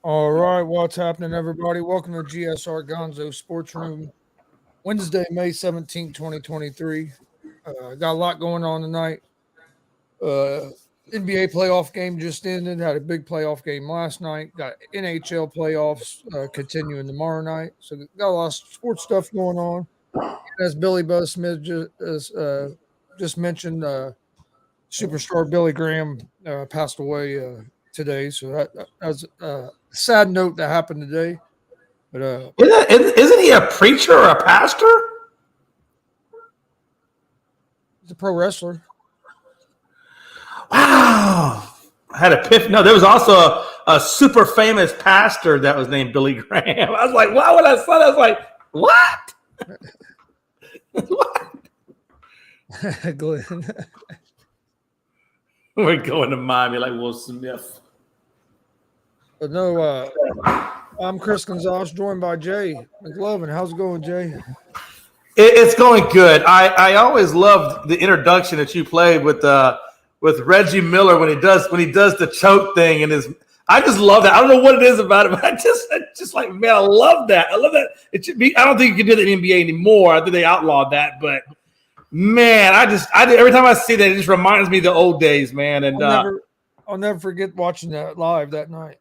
All right, what's happening, everybody? Welcome to G.S.R. Gonzo'S Sports Room, Wednesday, May 17th, 2023. Got a lot going on tonight. Uh, NBA playoff game just ended. Had a big playoff game last night. Got NHL playoffs continuing tomorrow night. So got a lot of sports stuff going on. As Billy Buzz Smith just mentioned, superstar Billy Graham passed away today. So that's a sad note that happened today. But Isn't he a preacher or a pastor? he's a pro wrestler. Wow. I had a piff. No, there was also a super famous pastor that was named Billy Graham. I was like, wow, when I saw that, I was like, what? What? Glenn. We're going to Miami like Will Smith. But no, I'm Chris Gonzo'S, joined by Jay McLovin. How's it going, Jay? It's going good. I always loved the introduction that you played with Reggie Miller when he does the choke thing and his. I just love that. I don't know what it is about it, but I just like, man, I love that. I love that. It should be. I don't think you can do that in the NBA anymore. I think they outlawed that, but man, every time I see that, it just reminds me of the old days, man. And I'll never forget watching that live that night.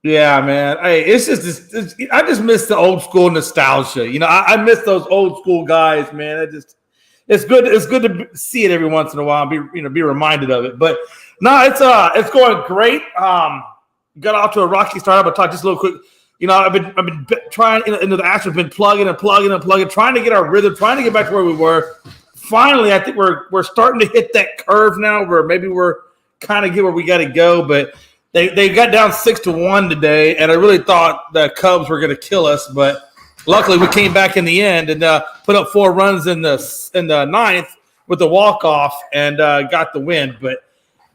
Yeah, man. Hey, it's just I just miss the old school nostalgia. You know, I miss those old school guys, man. It's good. It's good to see it every once in a while and be reminded of it. But no, it's going great. Got off to a rocky start. I'm gonna talk just a little quick. You know, I've been trying into the action, been plugging, trying to get our rhythm, trying to get back to where we were. Finally, I think we're starting to hit that curve now where maybe we're kind of get where we got to go, but. They got down 6-1 today, and I really thought the Cubs were going to kill us, but luckily we came back in the end and put up 4 runs in the ninth with the walk-off and got the win. But,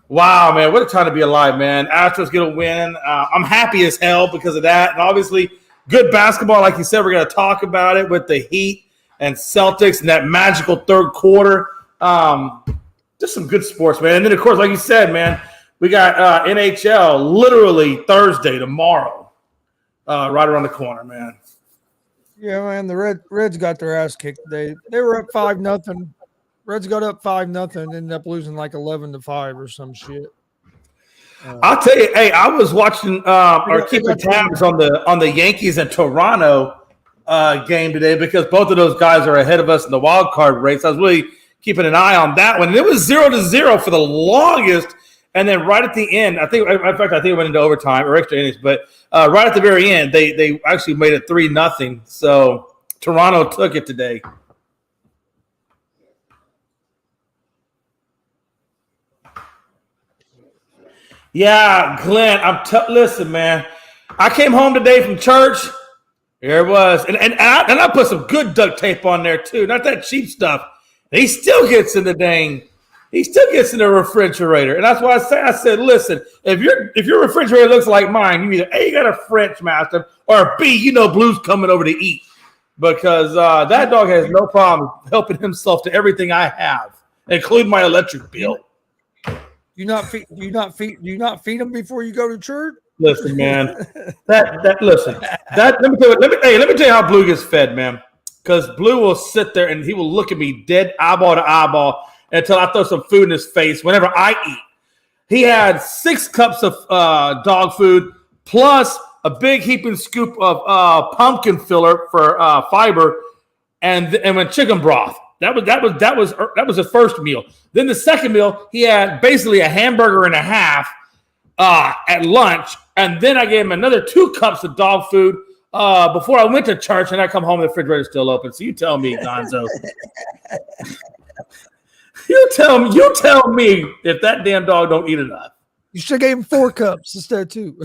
wow, man, what a time to be alive, man. Astros get a win. I'm happy as hell because of that. And obviously, good basketball, like you said, we're going to talk about it with the Heat and Celtics and that magical third quarter. Just some good sports, man. And then, of course, like you said, man, we got NHL literally Thursday, tomorrow, right around the corner, man. Yeah, man. The Reds got their ass kicked today. They were up 5-0. Reds got up 5-0, ended up losing like 11-5 or some shit. I'll tell you, hey, I was watching or keeping tabs on the Yankees and Toronto game today because both of those guys are ahead of us in the wild card race. I was really keeping an eye on that one. And it was 0-0 for the longest. And then right at the end, I think it went into overtime or extra innings. But right at the very end, they actually made it 3-0. So Toronto took it today. Yeah, Glenn, listen, man. I came home today from church. There it was, and I put some good duct tape on there too, not that cheap stuff. He still gets in the dang. He still gets in the refrigerator. And that's why I said, listen, if your refrigerator looks like mine, you either A, you got a French master, or B, Blue's coming over to eat. Because that dog has no problem helping himself to everything I have, including my electric bill. Do you not feed him before you go to church? Listen, man. Let me tell you how Blue gets fed, man. Because Blue will sit there and he will look at me dead eyeball to eyeball until I throw some food in his face whenever I eat. He had 6 cups of dog food plus a big heaping scoop of pumpkin filler for fiber and with chicken broth. That was his first meal. Then the second meal, he had basically a hamburger and a half at lunch, and then I gave him another 2 cups of dog food before I went to church, and I come home and the refrigerator's still open. So you tell me, Gonzo. You tell me if that damn dog don't eat enough. You should have gave him 4 cups instead of 2.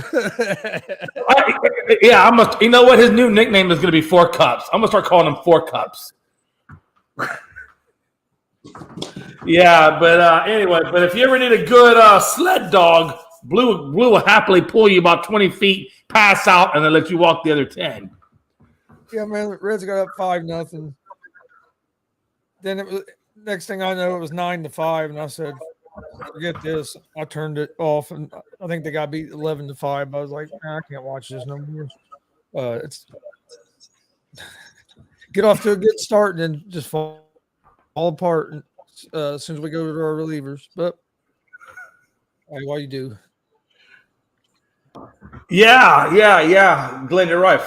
I must. You know what? His new nickname is going to be 4 Cups. I'm going to start calling him 4 Cups. Yeah, but anyway, but if you ever need a good sled dog, Blue will happily pull you about 20 feet, pass out, and then let you walk the other 10. Yeah, man, the Reds got up 5-0. Then it was next thing I know, it was 9-5, and I said, forget this. I turned it off, and I think they got beat 11-5. I was like, nah, I can't watch this no more. It's get off to a good start and then just fall apart as soon as we go to our relievers. But why you do? Yeah. Glenn, you're right.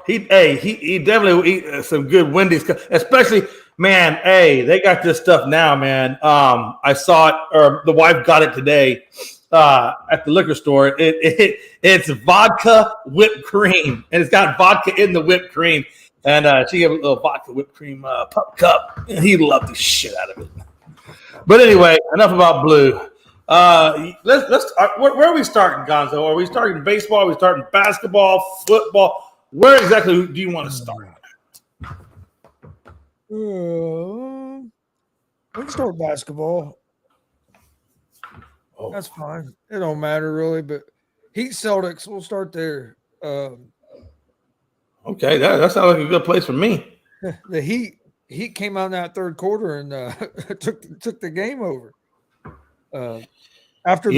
He definitely some good Wendy's, especially man. Hey, they got this stuff now, man. I saw it, or the wife got it today at the liquor store. It's vodka whipped cream, and it's got vodka in the whipped cream. And she gave a little vodka whipped cream cup, and he loved the shit out of it. But anyway, enough about blue. Let's where are we starting, Gonzo? Are we starting baseball? Are we starting basketball, football? Where exactly do you want to start? We can start basketball. Oh. That's fine. It don't matter really, but Heat Celtics, we'll start there. Okay, that sounds like a good place for me. The Heat came out in that third quarter and took the game over. After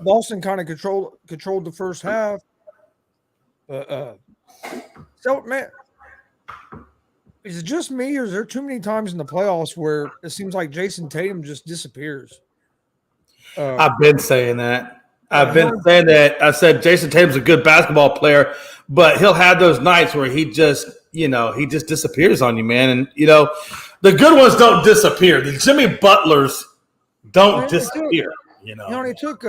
Boston kind of controlled the first half. So man, is it just me, or is there too many times in the playoffs where it seems like Jason Tatum just disappears? I've been saying that. I said Jason Tatum's a good basketball player, but he'll have those nights where he just disappears on you, man. And the good ones don't disappear. The Jimmy Butlers don't disappear. He only took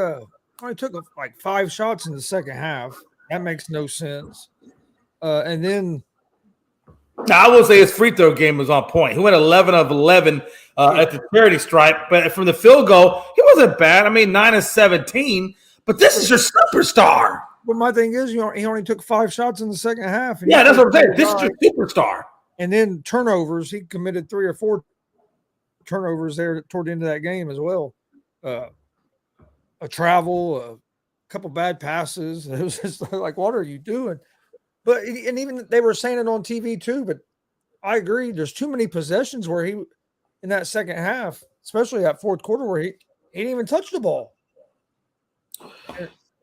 like 5 shots in the second half. That makes no sense. And then I will say his free throw game was on point. He went 11 of 11 at the charity stripe, but from the field goal, he wasn't bad. I mean, 9 of 17. But this is your superstar. But my thing is, he only took 5 shots in the second half. Yeah, that's what I'm saying. This is your superstar. And then turnovers. He committed 3 or 4 turnovers there toward the end of that game as well. A travel, a couple bad passes. It was just like, what are you doing? But and even they were saying it on TV too. But I agree. There's too many possessions where he, in that second half, especially that fourth quarter, where he didn't even touch the ball.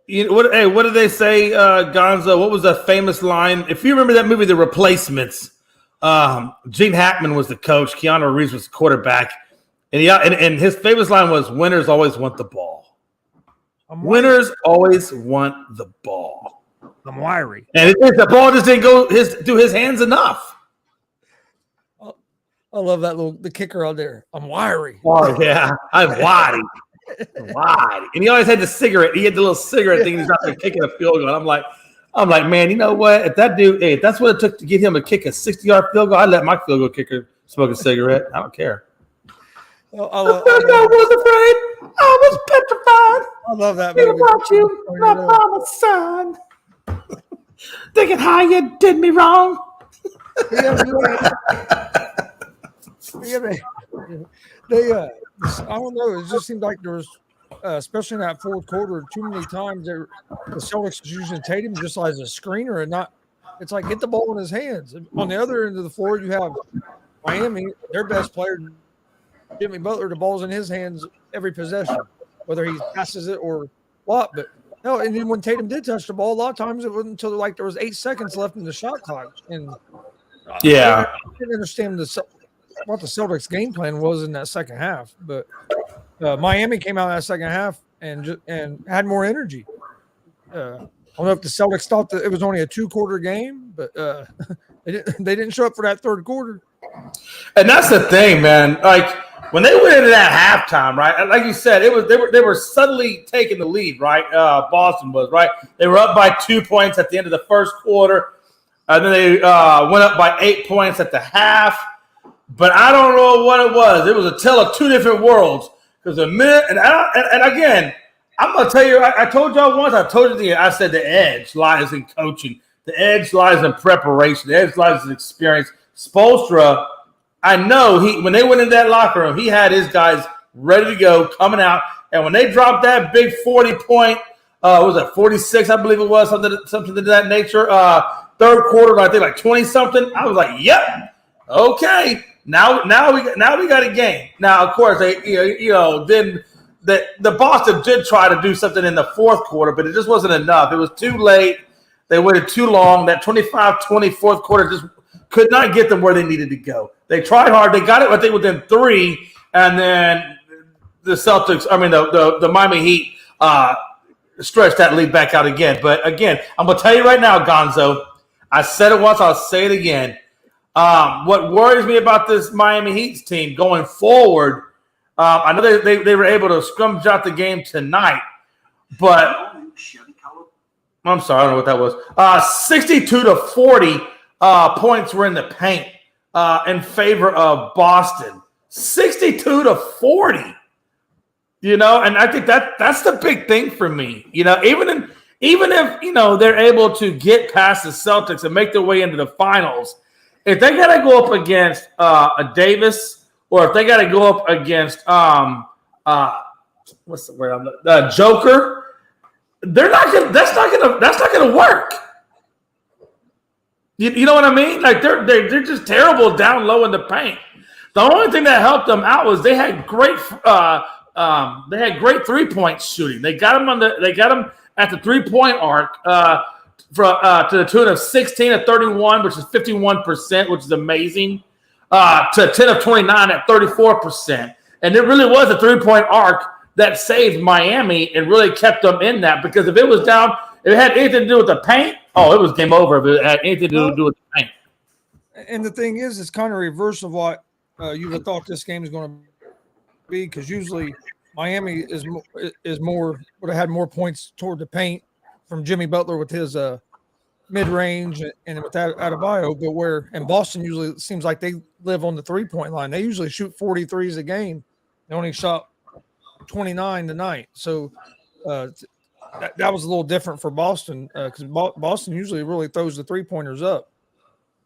What did they say, Gonzo? What was that famous line? If you remember that movie, The Replacements, Gene Hackman was the coach. Keanu Reeves was the quarterback. And his famous line was, winners always want the ball. Winners always want the ball. I'm wiry. And the ball just didn't go through his hands enough. I love that the kicker out there. I'm wiry. Oh, yeah. I'm wiry. Why? And he always had the cigarette. He had the little cigarette thing. He's out there kicking a field goal. I'm like, man, you know what? If that's what it took to get him to kick a 60-yard field goal, I'd let my field goal kicker smoke a cigarette. I don't care. I was afraid. I was petrified. I love that. Think about you, my promised son. Thinking how you did me wrong. I don't know. It just seemed like there was, especially in that fourth quarter, too many times the Celtics was using Tatum just as a screener and not. It's like get the ball in his hands. On the other end of the floor, you have Miami, their best player, Jimmy Butler. The ball's in his hands every possession, whether he passes it or what. But no, and then when Tatum did touch the ball, a lot of times it wasn't until like there was 8 seconds left in the shot clock. And I didn't understand what the Celtics game plan was in that second half, but Miami came out in that second half and had more energy. I don't know if the Celtics thought that it was only a 2-quarter game, but they didn't show up for that third quarter. And that's the thing, man. Like when they went into that halftime, right? Like you said, they were suddenly taking the lead, right? Boston was, right? They were up by 2 points at the end of the first quarter, and then they went up by 8 points at the half. But I don't know what it was. It was a tale of 2 different worlds. Because a minute, and again, I'm going to tell you, I told y'all once, I said the edge lies in coaching. The edge lies in preparation. The edge lies in experience. Spoelstra, I know when they went in that locker room, he had his guys ready to go, coming out. And when they dropped that big 40-point, was it 46, I believe it was, something to that nature, third quarter, I think like 20-something, I was like, yep, okay. Now we got a game. Now, of course, then the Boston did try to do something in the fourth quarter, but it just wasn't enough. It was too late. They waited too long. That 25-20 fourth quarter just could not get them where they needed to go. They tried hard. They got it, I think, within 3, and then the Celtics, the Miami Heat stretched that lead back out again. But, again, I'm going to tell you right now, Gonzo, I said it once, I'll say it again. What worries me about this Miami Heat team going forward, I know they were able to scrummage out the game tonight, but I'm sorry, I don't know what that was. 62-40 points were in the paint in favor of Boston. 62-40. And I think that's the big thing for me. Even if they're able to get past the Celtics and make their way into the finals, if they got to go up against a Davis, or if they got to go up against what's the word? Joker, they're not gonna. That's not gonna work. You know what I mean? Like they're just terrible down low in the paint. The only thing that helped them out was they had great 3-point shooting. They got them at the 3-point arc to the tune of 16 of 31, which is 51%, which is amazing. To 10 of 29 at 34%. And it really was a 3-point arc that saved Miami and really kept them in that, because if it was down, if it had anything to do with the paint, it was game over if it had anything to do with the paint. And the thing is, it's kind of reverse of what you would have thought this game is going to be, because usually Miami would have had more points toward the paint from Jimmy Butler with his mid-range and with Adebayo, but in Boston usually it seems like they live on the 3-point line. They usually shoot 43s a game. They only shot 29 tonight. So that was a little different for Boston, because Boston usually really throws the 3-pointers up.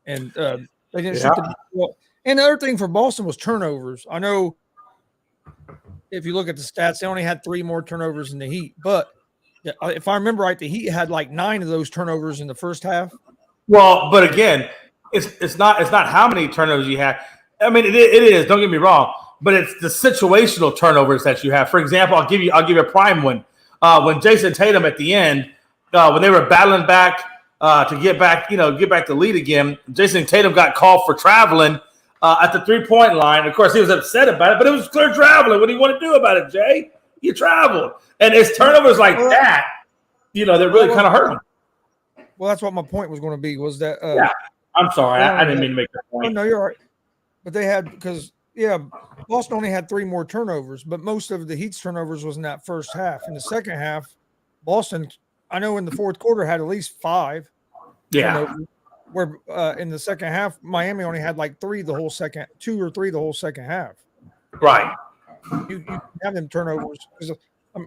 And they didn't shoot the ball. And the other thing for Boston was turnovers. I know if you look at the stats, they only had 3 more turnovers than the Heat, but if I remember right, the Heat had like 9 of those turnovers in the first half. Well, but again, it's not how many turnovers you have. I mean, it is. Don't get me wrong, but it's the situational turnovers that you have. For example, I'll give you a prime one. When Jason Tatum at the end, when they were battling back to get back the lead again, Jason Tatum got called for traveling at the 3-point line. Of course, he was upset about it, but it was clear traveling. What do you want to do about it, Jay? You traveled. And it's turnovers like that, that really kind of hurt him. Well, that's what my point was going to be, was that yeah. I'm sorry. I didn't mean to make that point. Oh, no, you're right. But they had, because, Boston only had 3 more turnovers, but most of the Heat's turnovers was in that first half. In the second half, Boston, I know in the fourth quarter, had at least 5. Yeah. Where in the second half, Miami only had like 2 or 3 the whole second half. Right. You have them turnovers, because,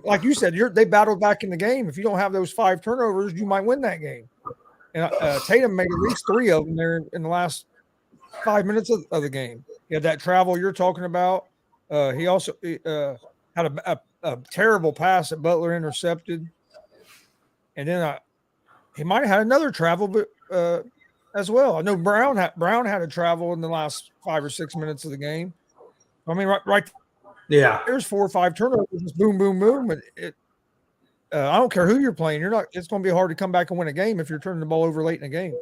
like you said, they battled back in the game. If you don't have those 5 turnovers, you might win that game. And Tatum made at least 3 of them there in the last 5 minutes of the game. He had that travel you're talking about. He also had a terrible pass that Butler intercepted, and then he might have had another travel, but as well. I know Brown had a travel in the last 5 or 6 minutes of the game. I mean, right. Yeah, there's 4 or 5 turnovers, just boom, boom, boom. And I don't care who you're playing. It's going to be hard to come back and win a game if you're turning the ball over late in a game.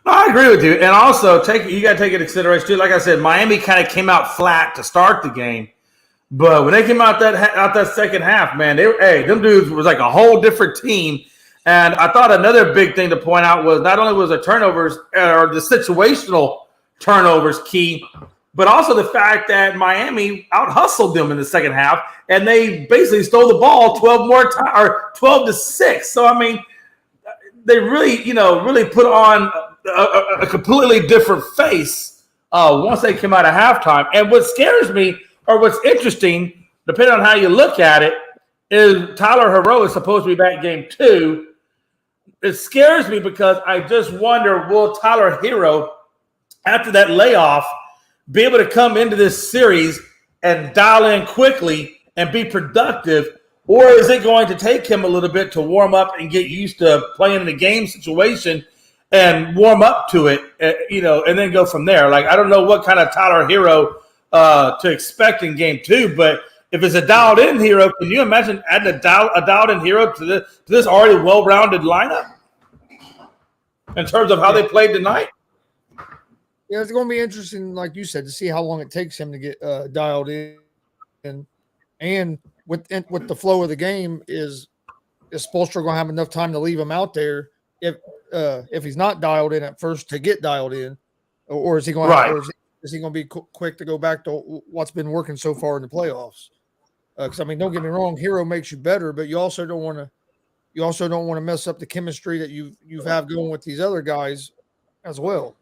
No, I agree with you. And also, you got to take into consideration too. Like I said, Miami kind of came out flat to start the game, but when they came out that second half, man, them dudes was like a whole different team. And I thought another big thing to point out was not only was the turnovers or the situational turnovers key, but also the fact that Miami out-hustled them in the second half, and they basically stole the ball 12 more times, or 12-6. So, I mean, they really put on a completely different face once they came out of halftime. And what scares me, or what's interesting, depending on how you look at it, is Tyler Herro is supposed to be back game 2. It scares me because I just wonder, will Tyler Herro, after that layoff, be able to come into this series and dial in quickly and be productive, or is it going to take him a little bit to warm up and get used to playing in a game situation and warm up to it, and then go from there? Like, I don't know what kind of Tyler Herro to expect in game 2, but if it's a dialed in hero, can you imagine adding a dialed in hero to this already well-rounded lineup in terms of how they played tonight? Yeah, it's going to be interesting, like you said, to see how long it takes him to get dialed in, and with the flow of the game, is Spoelstra going to have enough time to leave him out there if he's not dialed in at first to get dialed in, or is he going Right. is he going to be quick to go back to what's been working so far in the playoffs? Because I mean, don't get me wrong, hero makes you better, but you also don't want to mess up the chemistry that you have going with these other guys as well.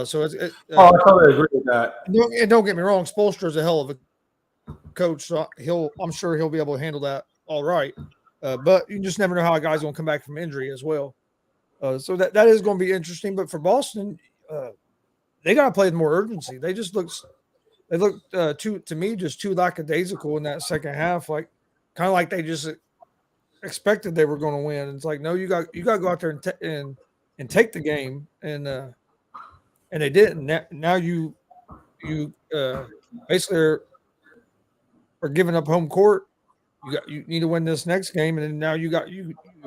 So it's I totally agree with that. And don't get me wrong, Spoelstra is a hell of a coach, so I'm sure he'll be able to handle that all right. But you just never know how a guy's going to come back from injury as well. So that is going to be interesting. But for Boston, they got to play with more urgency. They look to me just too lackadaisical in that second half, like kind of like they just expected they were going to win. It's like, no, you got to go out there and take the game, and they didn't. Now you basically are giving up home court. You need to win this next game, and then now you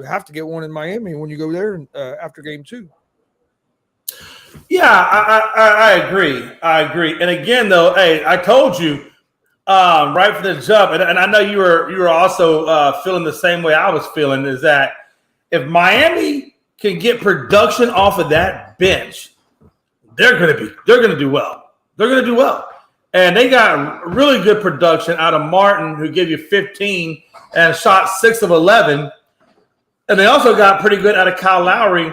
have to get one in Miami when you go there after game 2. Yeah, I agree. I agree. And again, though, hey, I told you right from the jump, and I know you were also feeling the same way I was feeling, is that if Miami can get production off of that bench, they're gonna do well. They're gonna do well. And they got really good production out of Martin, who gave you 15 and shot 6 of 11. And they also got pretty good out of Kyle Lowry,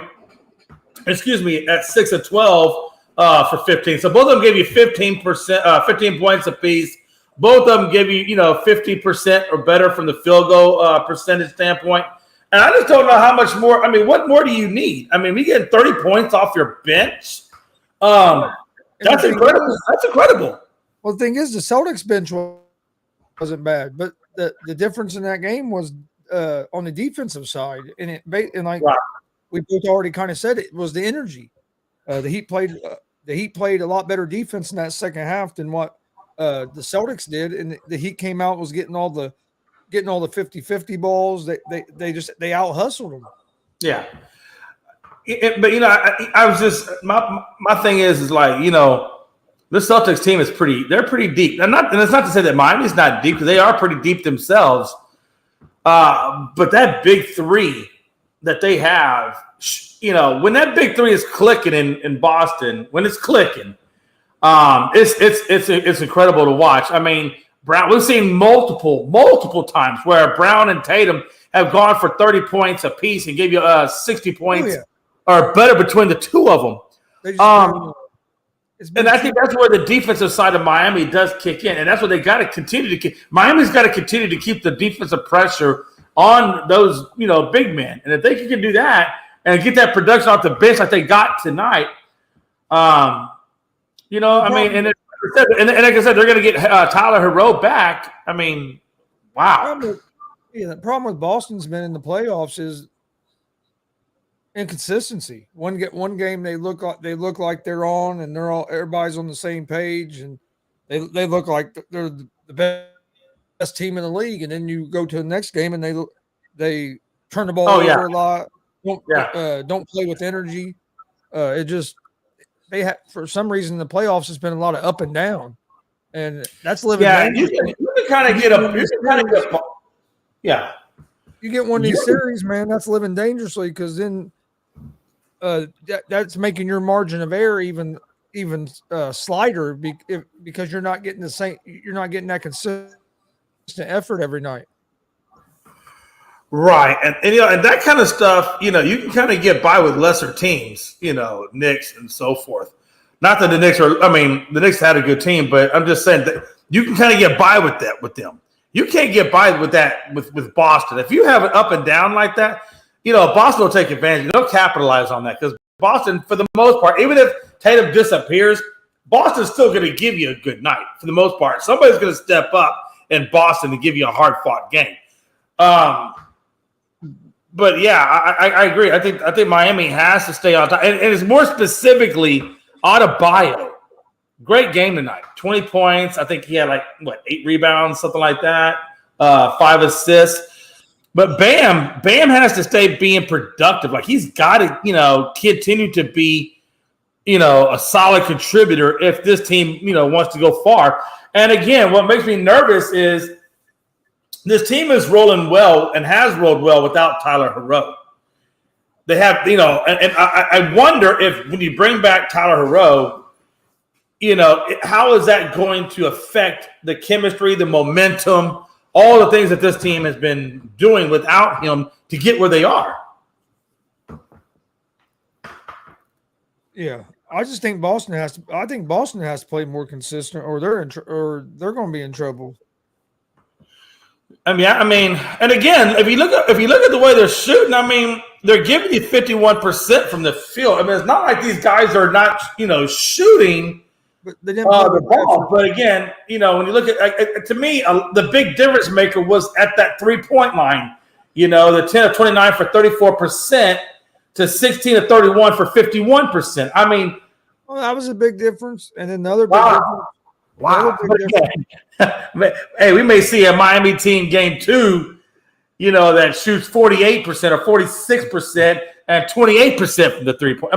at 6 of 12 for 15. So both of them gave you 15%, 15 points apiece. Both of them give you, 50% or better from the field goal percentage standpoint. And I just don't know how much more. I mean, what more do you need? I mean, we get 30 points off your bench. That's incredible. That's incredible. Well, the thing is, the Celtics bench wasn't bad, but the difference in that game was on the defensive side, and wow. we both already kind of said, it was the energy. The Heat played a lot better defense in that second half than what the Celtics did, and the Heat came out was getting all the 50-50 balls. They out hustled them. Yeah. But I was just my thing is like, this Celtics team is pretty deep. And it's not to say that Miami's not deep, because they are pretty deep themselves. But that big three that they have, when that big three is clicking in Boston, when it's clicking, it's incredible to watch. I mean, Brown, we've seen multiple times where Brown and Tatum have gone for 30 points apiece and gave you 60 points or better between the two of them. And I think that's where the defensive side of Miami does kick in, and that's what they got to continue to keep. Miami's got to continue to keep the defensive pressure on those, big men. And if they can do that and get that production off the bench like they got tonight, and like I said, they're going to get Tyler Hero back. I mean, wow. The problem with Boston's been in the playoffs is inconsistency. One game they look like they're on, and everybody's on the same page, and they look like they're the best team in the league, and then you go to the next game and they turn the ball over a lot. Don't play with energy. They have, for some reason, the playoffs has been a lot of up and down, and that's living. Yeah, you can kind of get up. Yeah, you get one of these series, man. That's living dangerously, because then that's making your margin of error even slighter, because you're not getting that consistent effort every night. Right, and that kind of stuff, you can kind of get by with lesser teams, Knicks and so forth. Not that the Knicks had a good team, but I'm just saying that you can kind of get by with that with them. You can't get by with that with Boston. If you have it up and down like that, Boston will take advantage. They'll capitalize on that, because Boston, for the most part, even if Tatum disappears, Boston's still going to give you a good night for the most part. Somebody's going to step up in Boston to give you a hard-fought game. But yeah, I agree. I think Miami has to stay on top, and it's more specifically Adebayo. Great game tonight. 20 points. I think he had 8 rebounds, something like that. 5 assists. But Bam has to stay being productive. Like he's got to, continue to be, a solid contributor if this team, wants to go far. And again, what makes me nervous is this team is rolling well and has rolled well without Tyler Herro. They have, and I wonder if when you bring back Tyler Herro, how is that going to affect the chemistry, the momentum, all the things that this team has been doing without him to get where they are? Yeah, I just think Boston has to. I think Boston has to play more consistent, or they're going to be in trouble. And again, if you look at the way they're shooting, they're giving you 51% from the field. It's not like these guys are not, shooting but they didn't the ball. But again, when you look at to me, the big difference maker was at that 3-point line. The 10 of 29 for 34% to 16 of 31 for 51%. Well, that was a big difference. And then the other big difference. Wow. Again, hey, we may see a Miami team game 2, that shoots 48% or 46% and 28% from the 3-point.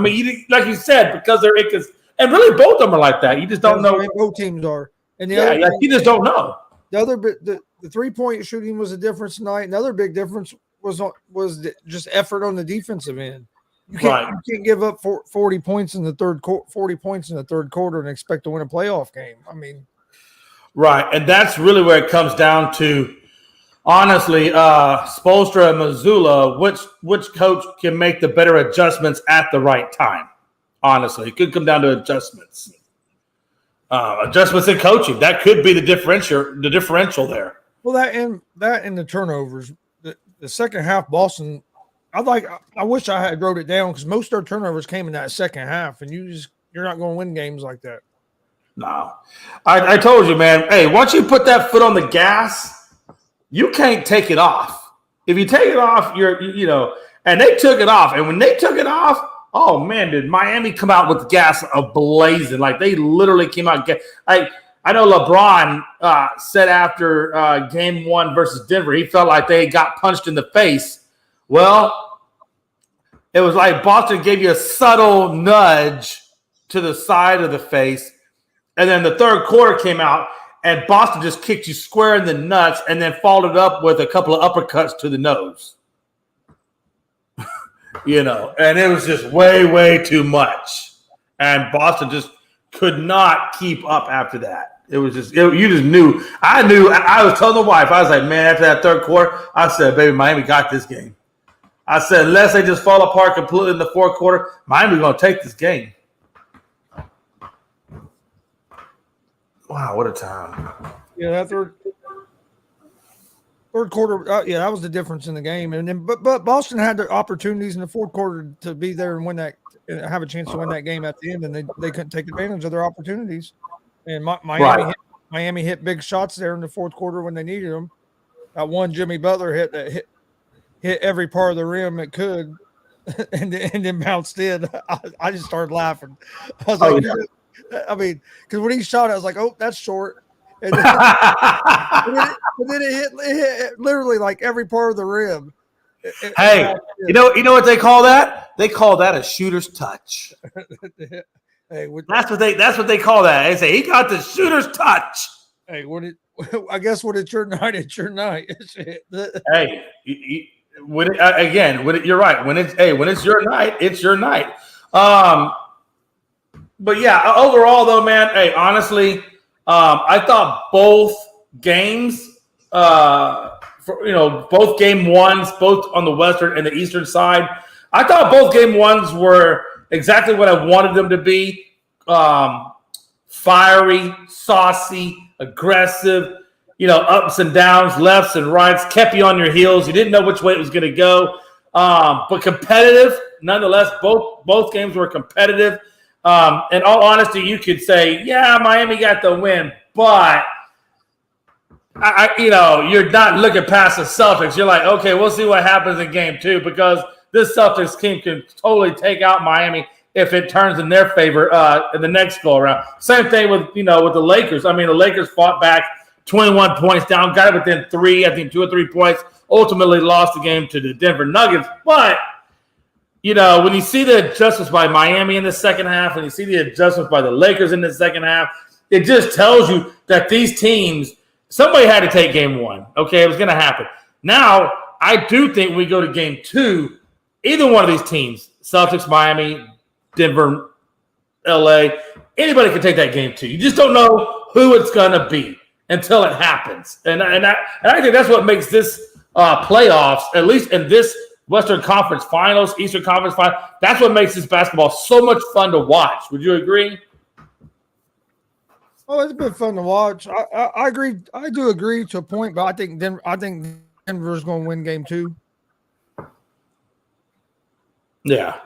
Like you said, because they're inconsistent. And really, both of them are like that. You just don't know. Both teams are. And you just don't know. The other bit, the 3-point shooting was a difference tonight. Another big difference was just effort on the defensive end. You can't give up 40 points in the third quarter and expect to win a playoff game. Right, and that's really where it comes down to. Honestly, Spoelstra and Mazzulla, which coach can make the better adjustments at the right time? Honestly, it could come down to adjustments. Adjustments in coaching. That could be the differential there. Well, that and the turnovers. The second half, Boston. I wish I had wrote it down because most of their turnovers came in that second half, and you're not going to win games like that. No, I told you, man. Hey, once you put that foot on the gas, you can't take it off. If you take it off, and they took it off, and when they took it off. Oh, man, did Miami come out with gas ablazing. Like, they literally came out. I know LeBron said after Game 1 versus Denver, he felt like they got punched in the face. Well, it was like Boston gave you a subtle nudge to the side of the face, and then the third quarter came out, and Boston just kicked you square in the nuts and then followed up with a couple of uppercuts to the nose. And it was just way, way too much. And Boston just could not keep up after that. It was just, you just knew. I was telling the wife, I was like, man, after that third quarter, I said, baby, Miami got this game. I said, unless they just fall apart completely in the fourth quarter, Miami's going to take this game. Wow, what a time. Yeah, that third quarter, that was the difference in the game. And then, but Boston had the opportunities in the fourth quarter to be there and win that, and have a chance to win that game at the end, and they couldn't take advantage of their opportunities. And Miami hit big shots there in the fourth quarter when they needed them. That one Jimmy Butler hit every part of the rim it could, and then bounced in. I just started laughing. I was because when he shot, I was like, oh, that's short. And then, it hit literally like every part of the rim. Hey, you know what they call that? They call that a shooter's touch. Hey, that's what they call that. They say he got the shooter's touch. Hey, I guess when it's your night, it's your night. Hey, you're right. When it's your night, it's your night. But yeah, overall though, man. Hey, honestly. I thought both games, both game ones, both on the Western and the Eastern side, I thought both game ones were exactly what I wanted them to be. Fiery, saucy, aggressive, ups and downs, lefts and rights, kept you on your heels. You didn't know which way it was going to go, but competitive. Nonetheless, both games were competitive. In all honesty, you could say, yeah, Miami got the win, but you're not looking past the Celtics. You're like, okay, we'll see what happens in game 2 because this Celtics team can totally take out Miami if it turns in their favor in the next go around. Same thing with with the Lakers. I mean, the Lakers fought back 21 points down, got it within 3, I think 2 or 3 points. Ultimately lost the game to the Denver Nuggets. But when you see the adjustments by Miami in the second half, and you see the adjustments by the Lakers in the second half, it just tells you that these teams, somebody had to take game 1. Okay, it was going to happen. Now, I do think we go to game 2, either one of these teams, Celtics, Miami, Denver, LA, anybody can take that game 2. You just don't know who it's going to be until it happens. And I think that's what makes this playoffs, at least in this Western Conference Finals, Eastern Conference Finals, that's what makes this basketball so much fun to watch. Would you agree? Oh, it's been fun to watch. I agree. I do agree to a point, but I think Denver's going to win game 2. Yeah.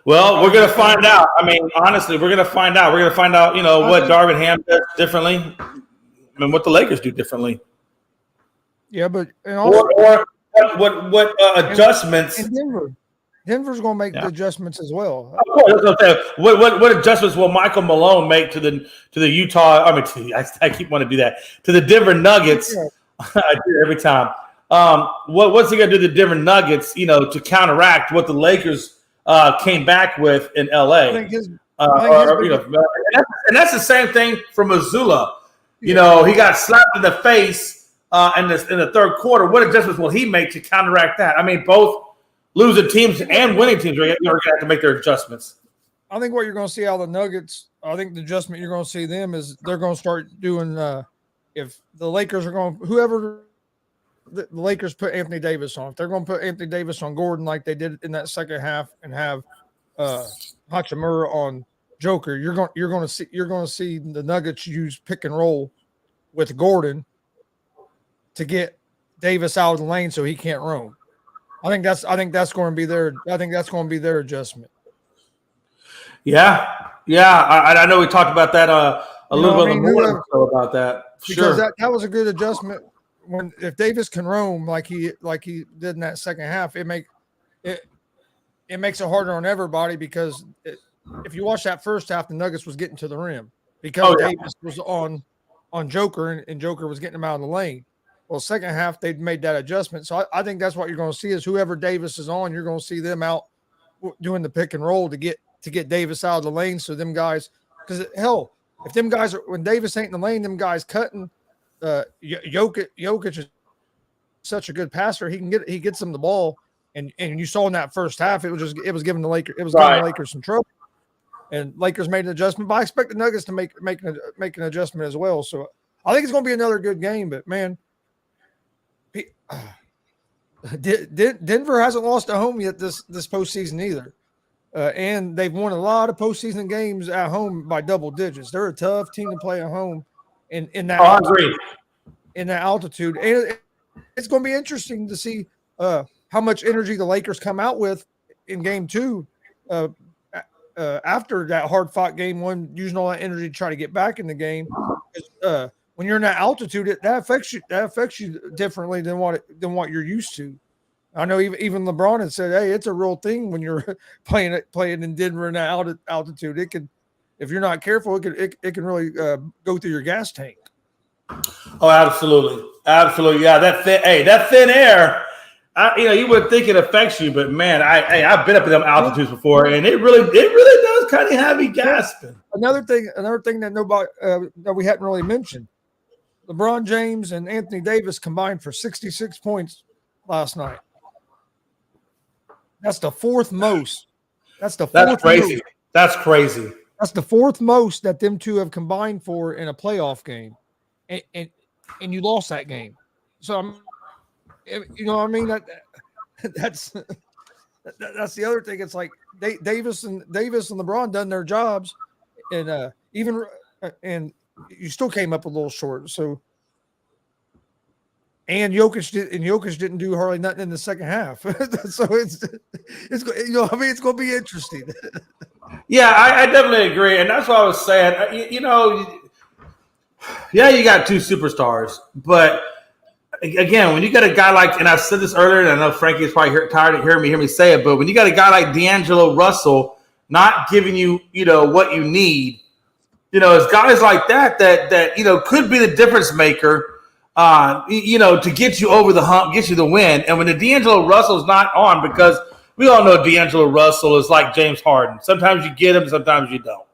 Well, we're going to find out. I mean, honestly, we're going to find out. We're going to find out, what Darvin Ham does differently and what the Lakers do differently. Yeah, but also, or what adjustments? And Denver's going to make the adjustments as well. Of course, that's what I'm saying. What adjustments will Michael Malone make to the Utah? I keep wanting to do that to the Denver Nuggets. Yeah. I do it every time. What's he going to do to the Denver Nuggets? To counteract what the Lakers came back with in LA. And that's the same thing for Missoula. He got slapped in the face in the third quarter. What adjustments will he make to counteract that? I mean, both losing teams and winning teams are going to have to make their adjustments. I think what you're going to see out of the Nuggets, I think the adjustment you're going to see them is they're going to start doing if the Lakers are going – whoever the Lakers put Anthony Davis on, if they're going to put Anthony Davis on Gordon like they did in that second half and have Hachimura on Joker, you're going to see the Nuggets use pick and roll with Gordon to get Davis out of the lane so he can't roam. I think that's going to be their adjustment. Yeah. I know we talked about that a little bit more about that. Because that was a good adjustment. If Davis can roam like he did in that second half, it makes it harder on everybody because if you watch that first half, the Nuggets was getting to the rim because Davis was on Joker and Joker was getting him out of the lane. Well, second half, they'd made that adjustment. So I think that's what you're going to see is whoever Davis is on, you're going to see them out doing the pick and roll to get Davis out of the lane. So them guys, because hell, if them guys are when Davis ain't in the lane, them guys cutting. Jokic is such a good passer. He gets them the ball, and you saw in that first half, it was giving the Lakers giving the Lakers some trouble. And Lakers made an adjustment, but I expect the Nuggets to make an adjustment as well. So I think it's going to be another good game. But man. Denver hasn't lost at home yet this postseason either, and they've won a lot of postseason games at home by double digits. They're a tough team to play at home in that altitude, and it's going to be interesting to see how much energy the Lakers come out with in Game 2 after that hard-fought Game 1, using all that energy to try to get back in the game. When you're in that altitude, that affects you differently than what you're used to. I know even LeBron had said, "Hey, it's a real thing when you're playing in Denver in that altitude. It can, if you're not careful, it can really go through your gas tank." Oh, absolutely. Yeah, that thin air. You would think it affects you, but man, I've been up in them altitudes before, and it really does kind of have you gasping. Another thing that nobody that we hadn't really mentioned. LeBron James and Anthony Davis combined for 66 points last night. That's the fourth most. That's crazy. Most. That's crazy. That's the fourth most that them two have combined for in a playoff game, and you lost that game. So you know what I mean? That's the other thing. It's like Davis and LeBron done their jobs, and and you still came up a little short. So, and Jokic didn't do hardly nothing in the second half. So it's it's going to be interesting. Yeah, I definitely agree, and that's what I was saying. You got two superstars, but again, when you got a guy like, and I've said this earlier, and I know Frankie is probably tired of hearing me say it, but when you got a guy like D'Angelo Russell not giving you, what you need. It's guys like that could be the difference maker, to get you over the hump, get you the win. And when the D'Angelo Russell's not on, because we all know D'Angelo Russell is like James Harden. Sometimes you get him, sometimes you don't.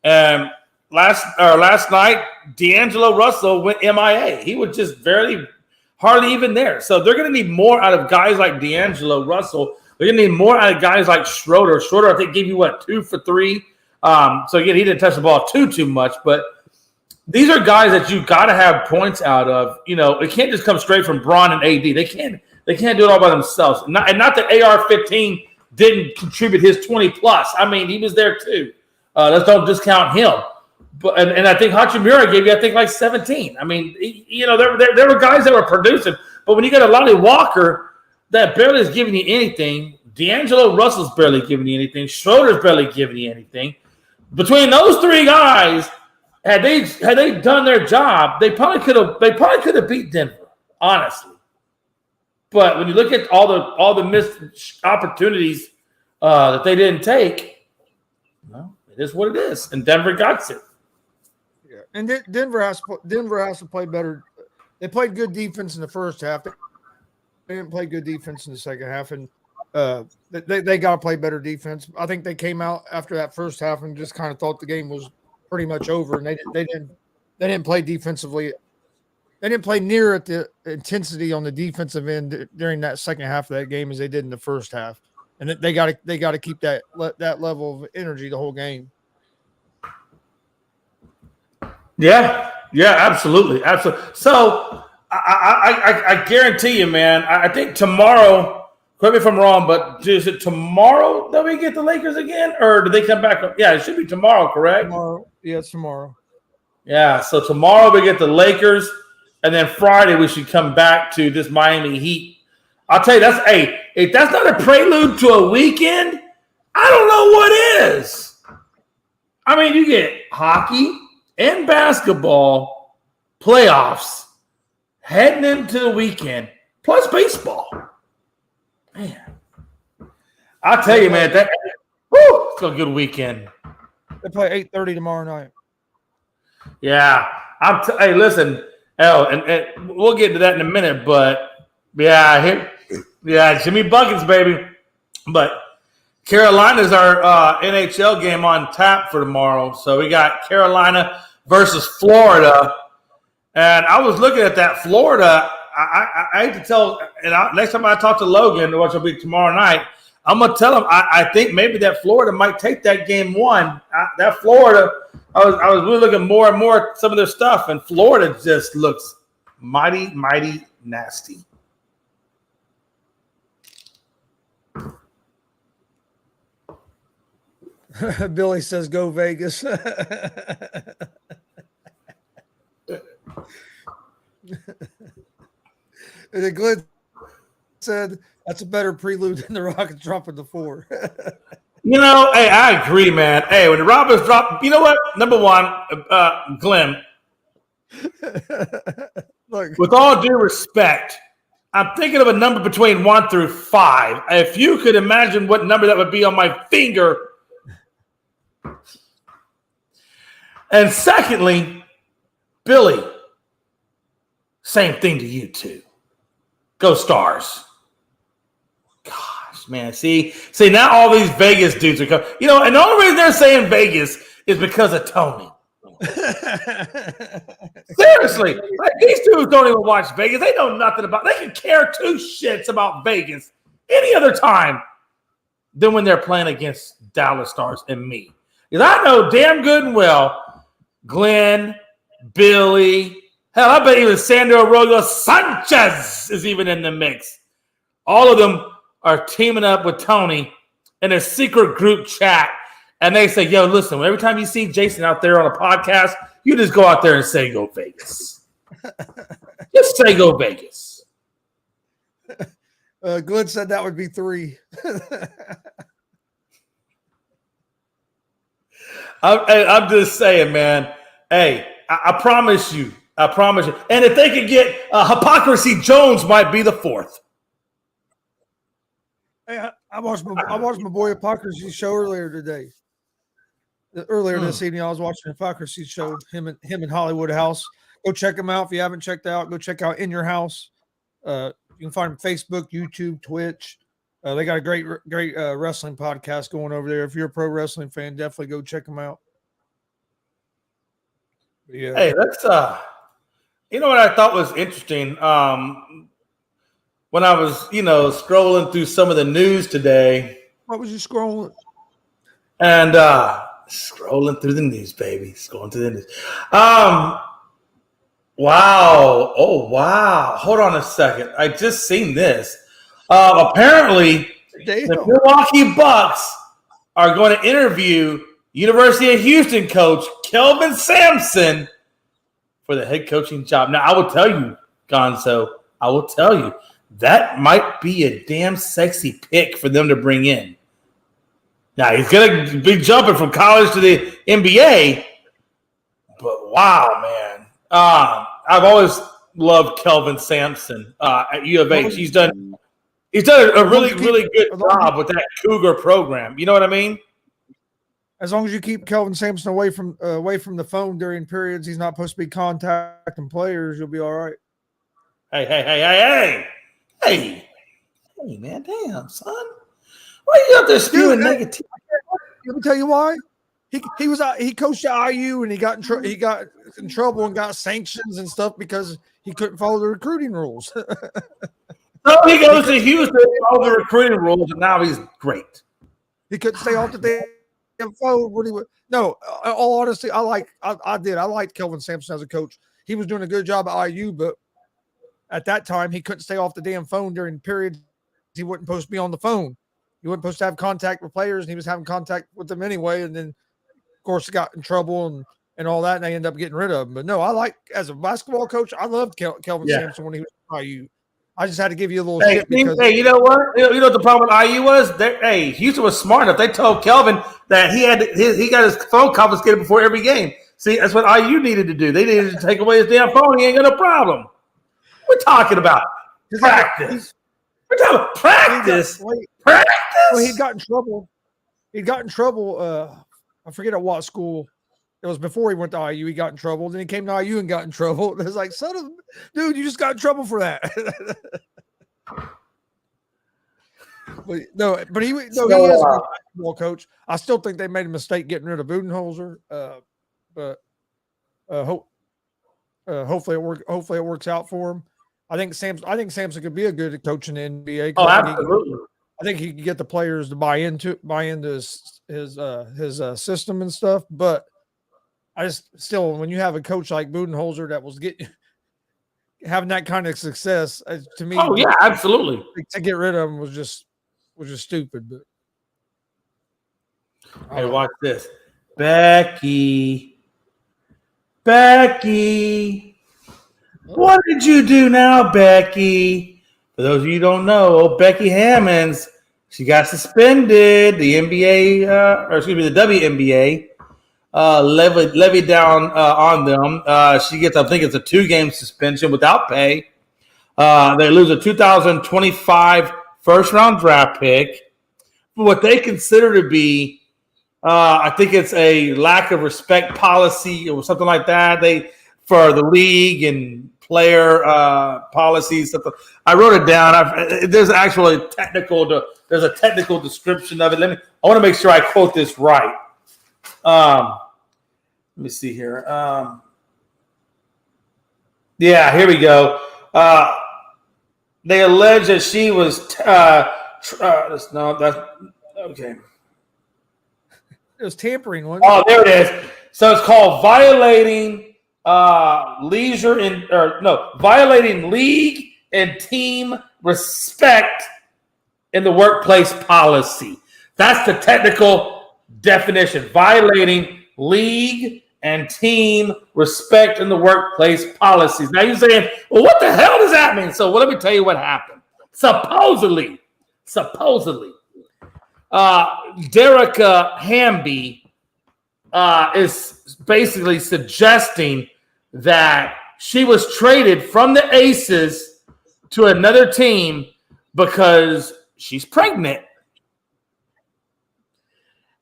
And last night, D'Angelo Russell went MIA. He was just hardly even there. So they're going to need more out of guys like D'Angelo Russell. They're going to need more out of guys like Schroeder. Schroeder, I think, gave you, 2 for 3. So, again, he didn't touch the ball too much. But these are guys that you got to have points out of. It can't just come straight from Bron and AD. They can't do it all by themselves. And not that AR-15 didn't contribute his 20-plus. I mean, he was there too. Let's don't discount him. But and I think Hachimura gave you, I think, like 17. I mean, there were guys that were producing. But when you got a Lonnie Walker that barely is giving you anything, D'Angelo Russell's barely giving you anything, Schroeder's barely giving you anything. Between those 3 guys, had they done their job, they probably could have beat Denver, honestly. But when you look at all the missed opportunities that they didn't take, well, it is what it is, and Denver got it. Yeah, and Denver has to play better. They played good defense in the first half. They didn't play good defense in the second half, and they got to play better defense. I think they came out after that first half and just kind of thought the game was pretty much over, and they didn't play defensively. They didn't play near at the intensity on the defensive end during that second half of that game as they did in the first half, and they got to keep that level of energy the whole game. Yeah, absolutely. So I guarantee you, man. I think tomorrow. Correct me if I'm wrong, but is it tomorrow that we get the Lakers again, or do they come back? Yeah, it should be tomorrow, correct? Tomorrow. Yeah, it's tomorrow. Yeah, so tomorrow we get the Lakers, and then Friday we should come back to this Miami Heat. I'll tell you, if that's not a prelude to a weekend, I don't know what is. I mean, you get hockey and basketball playoffs heading into the weekend, plus baseball. Man, I'll tell you, man, it's a good weekend. They play 8:30 tomorrow night. Yeah, hey, listen, and we'll get to that in a minute, but Jimmy Buckets, baby. But Carolina's our NHL game on tap for tomorrow, so we got Carolina versus Florida, and I was looking at that Florida. I hate to tell, and next time I talk to Logan, which will be tomorrow night, I'm going to tell him I think maybe that Florida might take that game 1. That Florida, I was really looking more and more at some of their stuff, and Florida just looks mighty, mighty nasty. Billy says, "Go Vegas." And then Glenn said, "That's a better prelude than the Rockets dropping the 4." Hey, I agree, man. Hey, when the Rockets drop, you know what? Number one, Glenn, Look, with all due respect, I'm thinking of a number between 1 through 5. If you could imagine what number that would be on my finger. And secondly, Billy, same thing to you too. Go Stars. Gosh, man. See, now all these Vegas dudes are coming. And the only reason they're saying Vegas is because of Tony. Seriously. Like, these dudes don't even watch Vegas. They know nothing about it. They can care 2 shits about Vegas any other time than when they're playing against Dallas Stars and me. Because I know damn good and well Glenn, Billy, hell, I bet even Sandro Arroyo Sanchez is even in the mix. All of them are teaming up with Tony in a secret group chat. And they say, yo, listen, every time you see Jason out there on a podcast, you just go out there and say, go Vegas. Just say, go Vegas. Glenn said that would be 3. I'm just saying, man. Hey, I promise you. And if they could get Hypocrisy Jones, might be the 4th. Hey, I watched my boy Hypocrisy show earlier today. Earlier this evening, I was watching Hypocrisy show. Him and Hollywood House. Go check them out if you haven't checked out. Go check out In Your House. You can find them Facebook, YouTube, Twitch. They got a great wrestling podcast going over there. If you're a pro wrestling fan, definitely go check them out. Yeah. Hey, let's you know what I thought was interesting? When I was, scrolling through some of the news today. What was you scrolling? And scrolling through the news, baby. Scrolling through the news. Wow. Oh, wow. Hold on a second. I just seen this. Apparently, the Milwaukee Bucks are going to interview University of Houston coach Kelvin Sampson for the head coaching job. Now, I will tell you, Gonzo, that might be a damn sexy pick for them to bring in. Now, he's going to be jumping from college to the NBA, but wow, man. I've always loved Kelvin Sampson at U of H. He's done a really good job with that Cougar program. You know what I mean? As long as you keep Kelvin Sampson away from the phone during periods he's not supposed to be contacting players, you'll be all right. Hey, man, damn, son. Why are you out there spewing negativity? Let me tell you why. He coached at IU and he got in trouble and got sanctions and stuff because he couldn't follow the recruiting rules. So he goes to Houston, follow the recruiting rules, and now he's great. He couldn't stay off the damn phone when he would. No, all honesty, I liked Kelvin Sampson as a coach. He was doing a good job at IU, but at that time he couldn't stay off the damn phone during periods he wasn't supposed to be on the phone. He wasn't supposed to have contact with players, and he was having contact with them anyway. And then, of course, he got in trouble and all that, and they ended up getting rid of him. But no, as a basketball coach, I loved Kelvin Sampson when he was at IU. I just had to give you a little shit because you know what? You know what the problem with IU was? Houston was smart enough. They told Kelvin that he got his phone confiscated before every game. See, that's what IU needed to do. They needed to take away his damn phone. He ain't got no problem. We're talking about practice. We're talking about practice. Practice. Well, he got in trouble. I forget at what school. It was before he went to IU. He got in trouble. Then he came to IU and got in trouble. It was like, dude, you just got in trouble for that. but he is a good basketball coach. I still think they made a mistake getting rid of Budenholzer. But hopefully it works out for him. I think Sampson could be a good coach in the NBA. Oh, absolutely. I think he could get the players to buy into his system and stuff. But I just still, when you have a coach like Budenholzer that was having that kind of success, to me, oh yeah, absolutely, to get rid of him was just stupid. But hey, watch this, Becky. What did you do now, Becky? For those of you who don't know, Becky Hammonds, she got suspended. The NBA, the WNBA, levied down on them. She gets, I think it's a 2-game suspension without pay. They lose a 2025 first-round draft pick for what they consider to be, I think it's a lack of respect policy or something like that. For the league and player policies. I wrote it down. There's actually there's a technical description of it. I want to make sure I quote this right. Let me see here. Yeah, here we go. They allege that she was okay. It was tampering, wasn't it? Oh, there it is. So it's called violating violating league and team respect in the workplace policy. That's the technical definition. Violating league and team respect in the workplace policies. Now you're saying, well, what the hell does that mean? So let me tell you what happened. Supposedly, Derica Hamby is basically suggesting that she was traded from the Aces to another team because she's pregnant.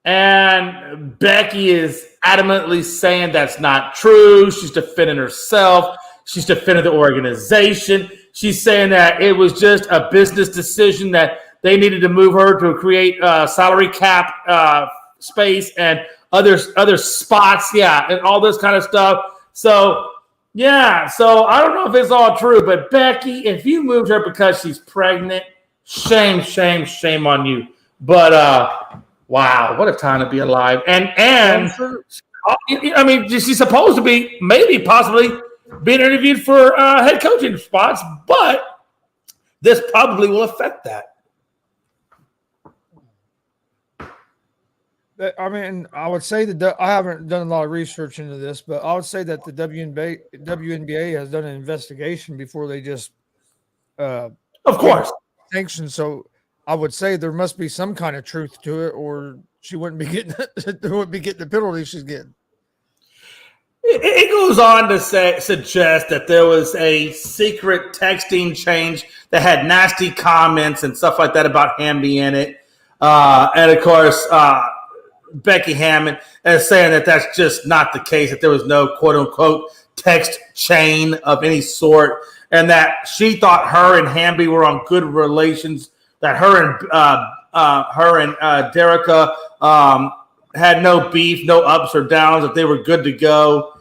And Becky is adamantly saying that's not true. She's defending herself. She's defending the organization. She's saying that it was just a business decision that they needed to move her to create salary cap space and other spots, and all this kind of stuff. So, so I don't know if it's all true, but Becky, if you moved her because she's pregnant, shame on you. But wow, what a time to be alive. And I mean, she's supposed to be possibly being interviewed for head coaching spots, but this probably will affect that. I mean, I would say that I haven't done a lot of research into this, but I would say that the WNBA has done an investigation before they just, of course, sanctions. So I would say there must be some kind of truth to it, or she wouldn't be getting the penalty she's getting. It goes on to suggest that there was a secret texting change that had nasty comments and stuff like that about Hamby in it, and of course. Becky Hammon is saying that that's just not the case, that there was no quote-unquote text chain of any sort, and that she thought her and Hamby were on good relations, that her and Derica had no beef, no ups or downs, that they were good to go.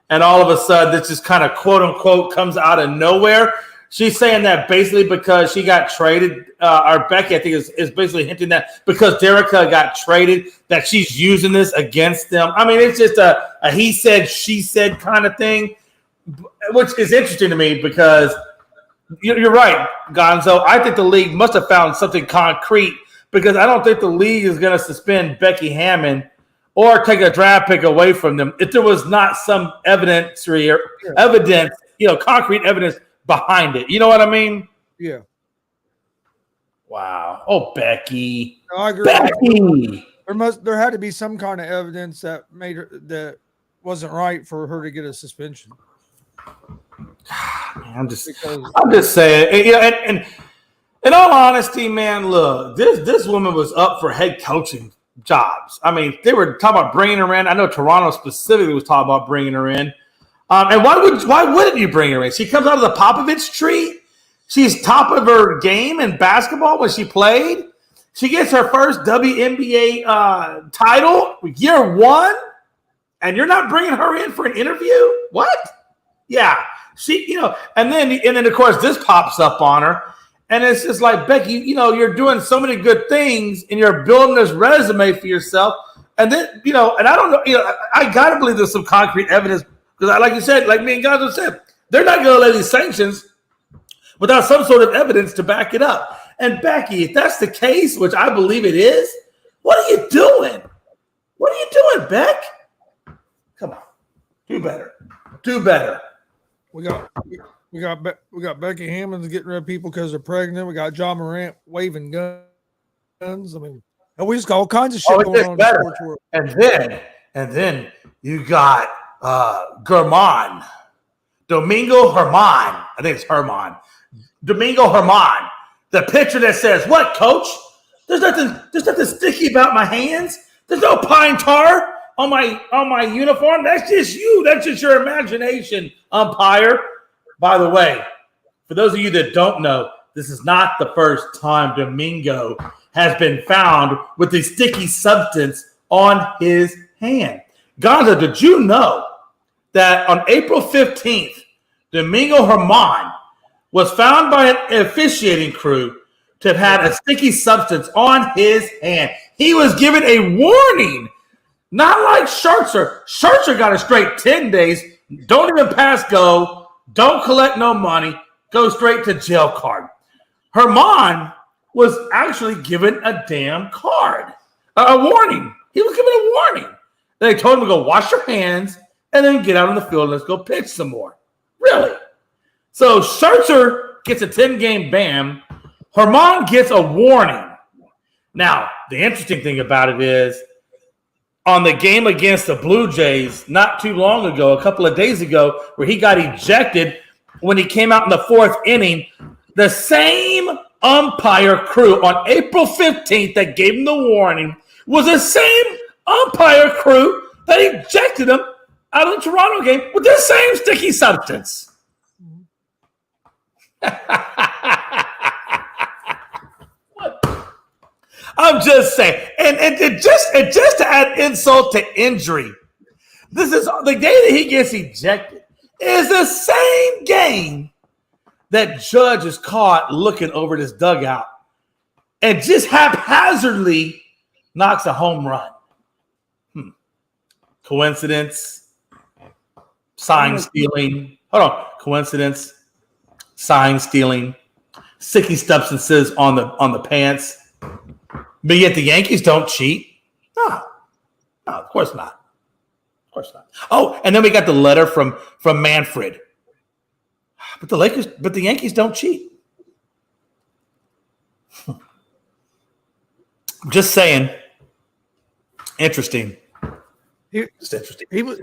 And all of a sudden, this just kind of quote-unquote comes out of nowhere. She's saying that basically because she got traded, or Becky, I think, is basically hinting that because Derica got traded, that she's using this against them. I mean, it's just a he said, she said kind of thing, which is interesting to me because you're right, Gonzo. I think the league must have found something concrete because I don't think the league is going to suspend Becky Hammon or take a draft pick away from them if there was not some evidence, concrete evidence behind it. You know what I mean? Yeah. Wow. Oh, Becky. No, I agree. Becky. There had to be some kind of evidence that made her that wasn't right for her to get a suspension. I'm just saying. And in all honesty, man, look, this woman was up for head coaching jobs. I mean, they were talking about bringing her in. I know Toronto specifically was talking about bringing her in. And why wouldn't you bring her in? She comes out of the Popovich tree. She's top of her game in basketball when she played. She gets her first WNBA title year one, and you're not bringing her in for an interview? What? Yeah, and then of course this pops up on her, and it's just like, Becky, you're doing so many good things, and you're building this resume for yourself, and then and I don't know, I gotta believe there's some concrete evidence. Because, like you said, like me and Gonzo said, they're not going to lay these sanctions without some sort of evidence to back it up. And Becky, if that's the case, which I believe it is, what are you doing? What are you doing, Beck? Come on, do better. Do better. We got Becky Hammond getting rid of people because they're pregnant. We got John Morant waving guns. I mean, and we just got all kinds of shit going on in the sports world. And then you got Domingo Germán. I think it's Germán. Domingo Germán. The picture that says, "What, coach? There's nothing sticky about my hands. There's no pine tar on my uniform. That's just you. That's just your imagination, umpire." By the way, for those of you that don't know, this is not the first time Domingo has been found with a sticky substance on his hand. Gonzo, did you know that on April 15th, Domingo Germán was found by an officiating crew to have had a sticky substance on his hand? He was given a warning, not like Scherzer. Scherzer got a straight 10 days. Don't even pass go. Don't collect no money. Go straight to jail card. Germán was actually given a damn card, a warning. He was given a warning. They told him to go wash your hands and then get out on the field and let's go pitch some more. Really? So Scherzer gets a 10-game ban. Germán gets a warning. Now, the interesting thing about it is on the game against the Blue Jays not too long ago, a couple of days ago, where he got ejected when he came out in the fourth inning, the same umpire crew on April 15th that gave him the warning was the same umpire crew that ejected him out of the Toronto game with the same sticky substance. I'm just saying, and just to add insult to injury, this is the day that he gets ejected is the same game that Judge is caught looking over this dugout and just haphazardly knocks a home run. Coincidence? Sign stealing? Hold on. Coincidence? Sign stealing? Sticky substances on the pants? But yet the Yankees don't cheat? No, of course not. Of course not. Oh, and then we got the letter from Manfred. But the Yankees don't cheat. Just saying. Interesting. It's interesting. He was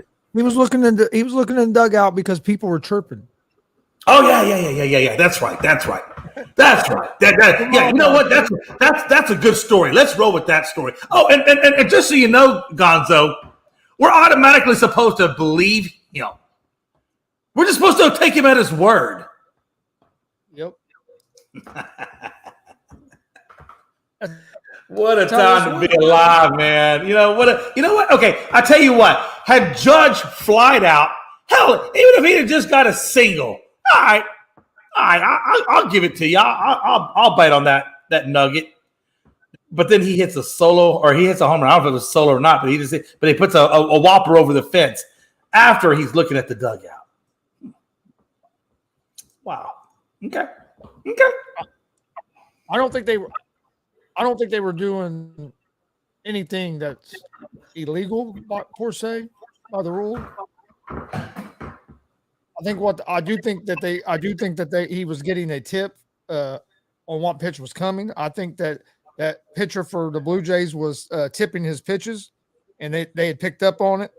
looking in the dugout because people were chirping. Oh yeah. That's right. Yeah, you know what? That's a good story. Let's roll with that story. Oh, and just so you know, Gonzo, we're automatically supposed to believe him. We're just supposed to take him at his word. Yep. What a time to be alive, man. You know what? Okay, I tell you what. Had Judge flied out, hell, even if he had just got a single, all right, I'll give it to you. I'll bite on that nugget. But then he hits a solo, or he hits a home run. I don't know if it was solo or not, but he puts a whopper over the fence after he's looking at the dugout. Wow. Okay. I don't think they were doing anything that's illegal per se by the rule. I do think that he was getting a tip on what pitch was coming. I think that pitcher for the Blue Jays was tipping his pitches, and they had picked up on it.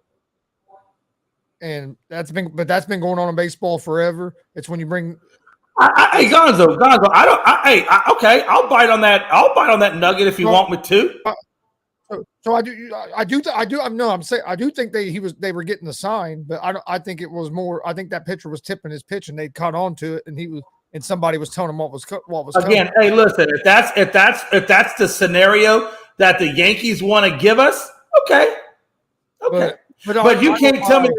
And that's been going on in baseball forever. It's when you bring. Hey, Gonzo, okay, I'll bite on that. I'll bite on that nugget if you want me to. So I do think they were getting the sign, but I think it was more. I think that pitcher was tipping his pitch, and they caught on to it, and somebody was telling him what was again. coming. Hey, listen, if that's the scenario that the Yankees want to give us, okay. But you can't tell me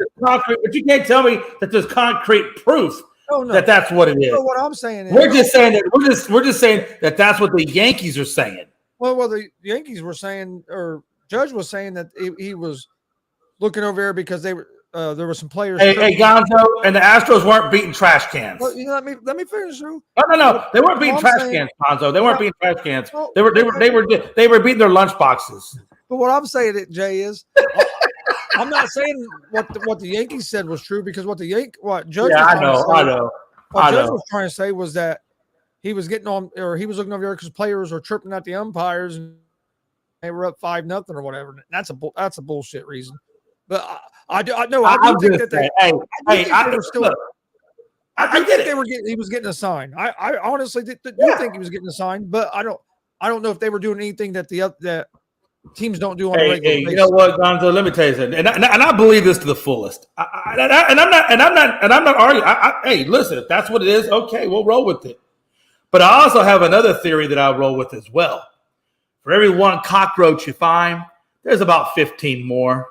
that there's concrete proof that that's what it is. So what I'm saying is, we're just saying that that's what the Yankees are saying. Well, the Yankees were saying, or Judge was saying that he was looking over there because there were some players. Hey, Gonzo, and the Astros weren't beating trash cans. Well, let me finish through. No, they weren't beating trash cans, Gonzo. They weren't beating trash cans. They were beating their lunch boxes. But what I'm saying, Jay, is I'm not saying what the Yankees said was true, because what Judge was trying to say was that he was getting on, or he was looking over there because players were chirping at the umpires and they were up 5-0 or whatever. That's a bullshit reason. But I do think he was getting a sign. I honestly do think he was getting a sign, but I don't know if they were doing anything that teams don't do on a regular basis. You know what, Gonzo? Let me tell you something, and I believe this to the fullest. I'm not arguing. Hey, listen, if that's what it is, okay, we'll roll with it. But I also have another theory that I'll roll with as well. For every one cockroach you find, there's about 15 more.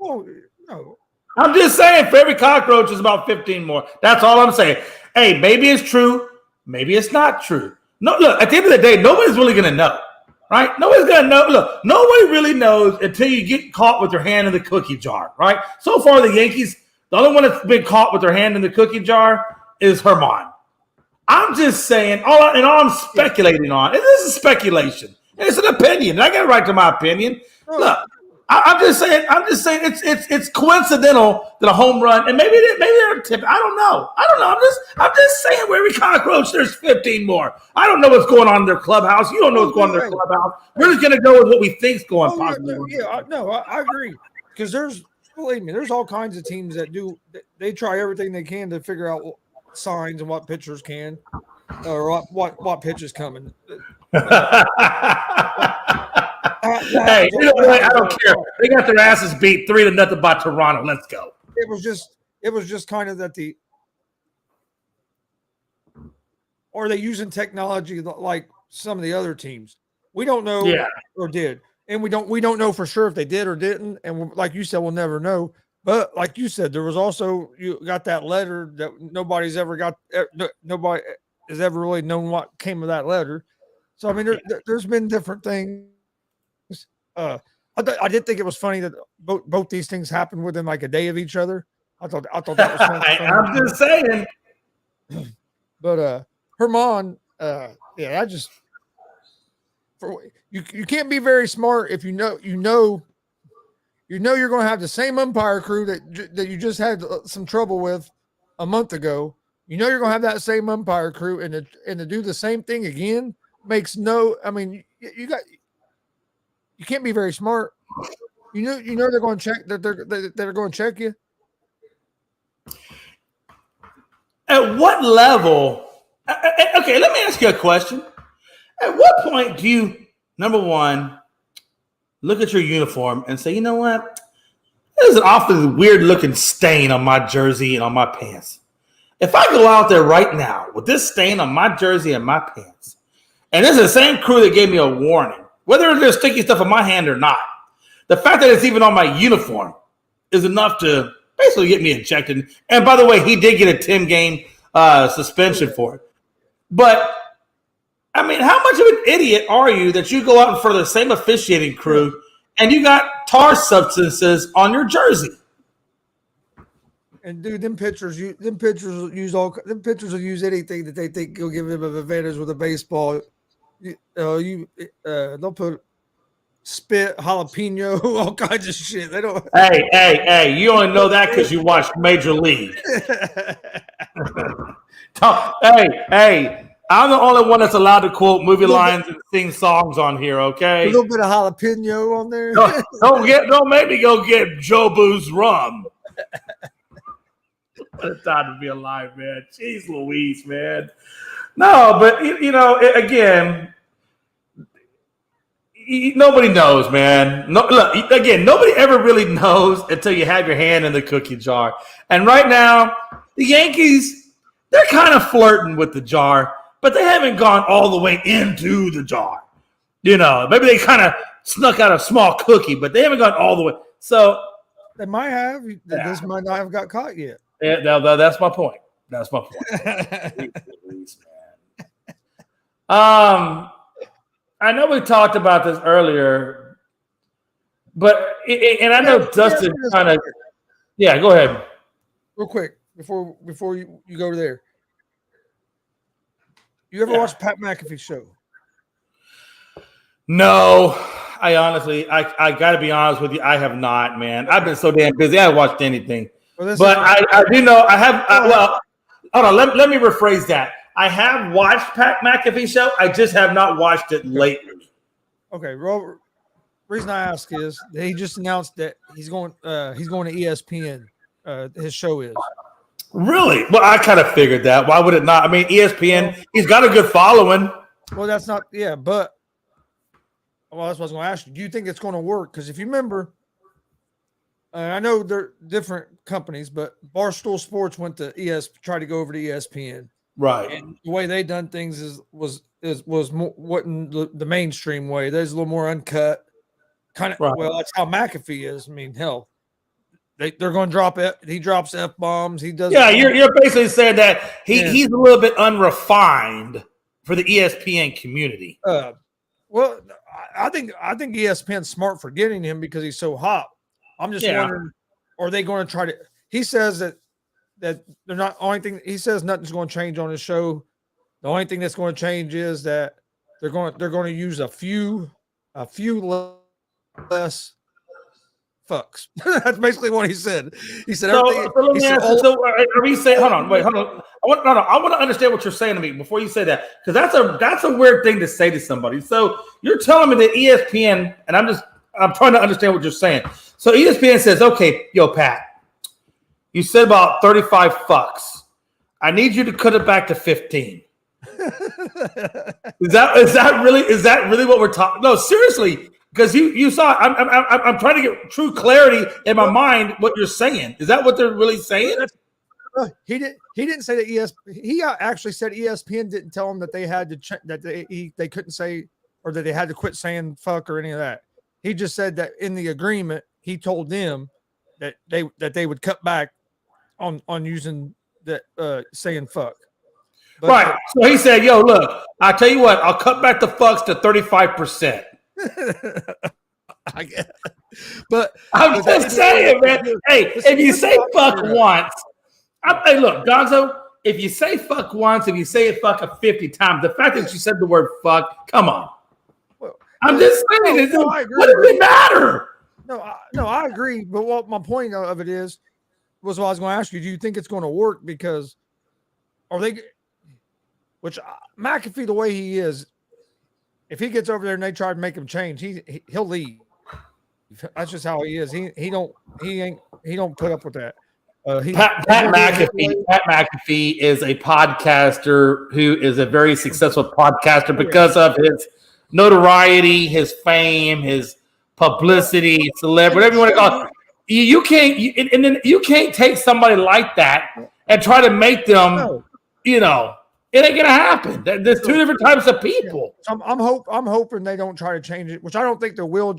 Oh no! I'm just saying, for every cockroach, there's about 15 more. That's all I'm saying. Hey, maybe it's true, maybe it's not true. No, look, at the end of the day, nobody's really going to know. Right? Nobody's going to know. Look, nobody really knows until you get caught with your hand in the cookie jar, right? So far, the Yankees, the only one that's been caught with their hand in the cookie jar is Herman. I'm just saying, all I'm speculating on, and this is speculation. It's an opinion. I got a right to my opinion. Look, I'm just saying it's coincidental that a home run, and maybe they're tipped. I don't know. I'm just saying, where every cockroach, there's 15 more. I don't know what's going on in their clubhouse. You don't know what's going on in their clubhouse. We're just gonna go with what we think's going on. I agree, because believe me, there's all kinds of teams that they try everything they can to figure out signs and what pitchers can. or what pitch is coming. Hey, you know what? I don't care. They got their asses beat 3-0 by Toronto. Let's go. It was just kind of that or they using technology like some of the other teams. We don't know or did, and we don't know for sure if they did or didn't. And like you said, we'll never know. But like you said, there was also you got that letter that nobody's ever got. Nobody has ever really known what came of that letter. So I mean, there's been different things. I did think it was funny that both these things happened within like a day of each other. I thought that was funny. I'm just saying. But Herman, I just you can't be very smart if you know you're going to have the same umpire crew that you just had some trouble with a month ago. You know you're going to have that same umpire crew and to do the same thing again makes no. I mean, you can't be very smart. You know they're going to check that they're going to check you. At what level? Okay, let me ask you a question. At what point do you, number one, look at your uniform and say, you know what? There's an awfully weird looking stain on my jersey and on my pants. If I go out there right now with this stain on my jersey and my pants, and this is the same crew that gave me a warning, whether there's sticky stuff on my hand or not, the fact that it's even on my uniform is enough to basically get me ejected. And by the way, he did get a 10-game suspension for it. But, I mean, how much of an idiot are you that you go out in front of the same officiating crew and you got tar substances on your jersey? And dude, them pitchers will use anything that they think will give them an advantage with a baseball. They'll put spit, jalapeno, all kinds of shit. They don't. Hey! You only know that because you watched Major League. Hey! I'm the only one that's allowed to quote movie lines and sing songs on here. Okay, a little bit of jalapeno on there. Don't make me go get Jobu's rum. What a time to be alive, man. Jeez Louise, man. No, but, again, nobody knows, man. Look, again, nobody ever really knows until you have your hand in the cookie jar. And right now, the Yankees, they're kind of flirting with the jar, but they haven't gone all the way into the jar. Maybe they kind of snuck out a small cookie, but they haven't gone all the way. So they might have. This might not have got caught yet. Yeah, that's my point. That's my point. I know we talked about this earlier, but and I know Dustin kind of. Yeah, go ahead. Real quick before you go there. You ever watch Pat McAfee's show? No, I honestly, I got to be honest with you, I have not, man. I've been so damn busy. I haven't watched anything. But I do know I have. Well, hold on. Let me rephrase that. I have watched Pat McAfee's show. I just have not watched it lately. Okay. Well, reason I ask is that he just announced that he's going to ESPN. His show is. Really? Well, I kind of figured that. Why would it not? I mean, ESPN. He's got a good following. Well, that's not. Yeah, but. Well, that's what I was going to ask you. Do you think it's going to work? Because if you remember. I know they're different companies, but Barstool Sports went to tried to go over to ESPN. Right. And the way they done things was more wasn't the mainstream way. There's a little more uncut. Kind of. Right. Well, that's how McAfee is. I mean, hell, they're going to drop it. He drops F-bombs. He does. Yeah, you're basically saying that he's a little bit unrefined for the ESPN community. Well, I think ESPN's smart for getting him because he's so hot. I'm just wondering, are they going to try to? He says that they're not. Only thing he says nothing's going to change on his show. The only thing that's going to change is that they're going to use a few less fucks. That's basically what he said. He said everything. So let me ask you. So are we saying? Hold on. I want to understand what you're saying to me before you say that, because that's a weird thing to say to somebody. So you're telling me that ESPN, and I'm trying to understand what you're saying. So ESPN says, okay, yo, Pat, you said about 35 fucks. I need you to cut it back to 15. Is that really what we're talking? No, seriously, because you saw. I'm trying to get true clarity in my mind what you're saying. Is that what they're really saying? He didn't say that he actually said ESPN didn't tell him that they had to that they couldn't say, or that they had to quit saying fuck or any of that. He just said that in the agreement he told them that they would cut back on using that saying fuck. But right. So he said, "Yo, look, I tell you what, I'll cut back the fucks to 35%." I guess. But I'm just saying, man. Hey, if you say fuck once, hey, look, Gonzo, if you say fuck once, if you say it fuck 50 times, the fact that you said the word fuck, come on. Well, I'm just saying, what does it matter? No, I agree. But what my point of it was what I was going to ask you. Do you think it's going to work? Because are they, which McAfee, the way he is, if he gets over there and they try to make him change, he'll leave. That's just how he is. He don't put up with that. Pat McAfee is a podcaster who is a very successful podcaster because of his notoriety, his fame, his publicity, celebrity, whatever you want to call it. You can't take somebody like that and try to make them, it ain't gonna happen. There's two different types of people. I'm hoping they don't try to change it, which I don't think they will,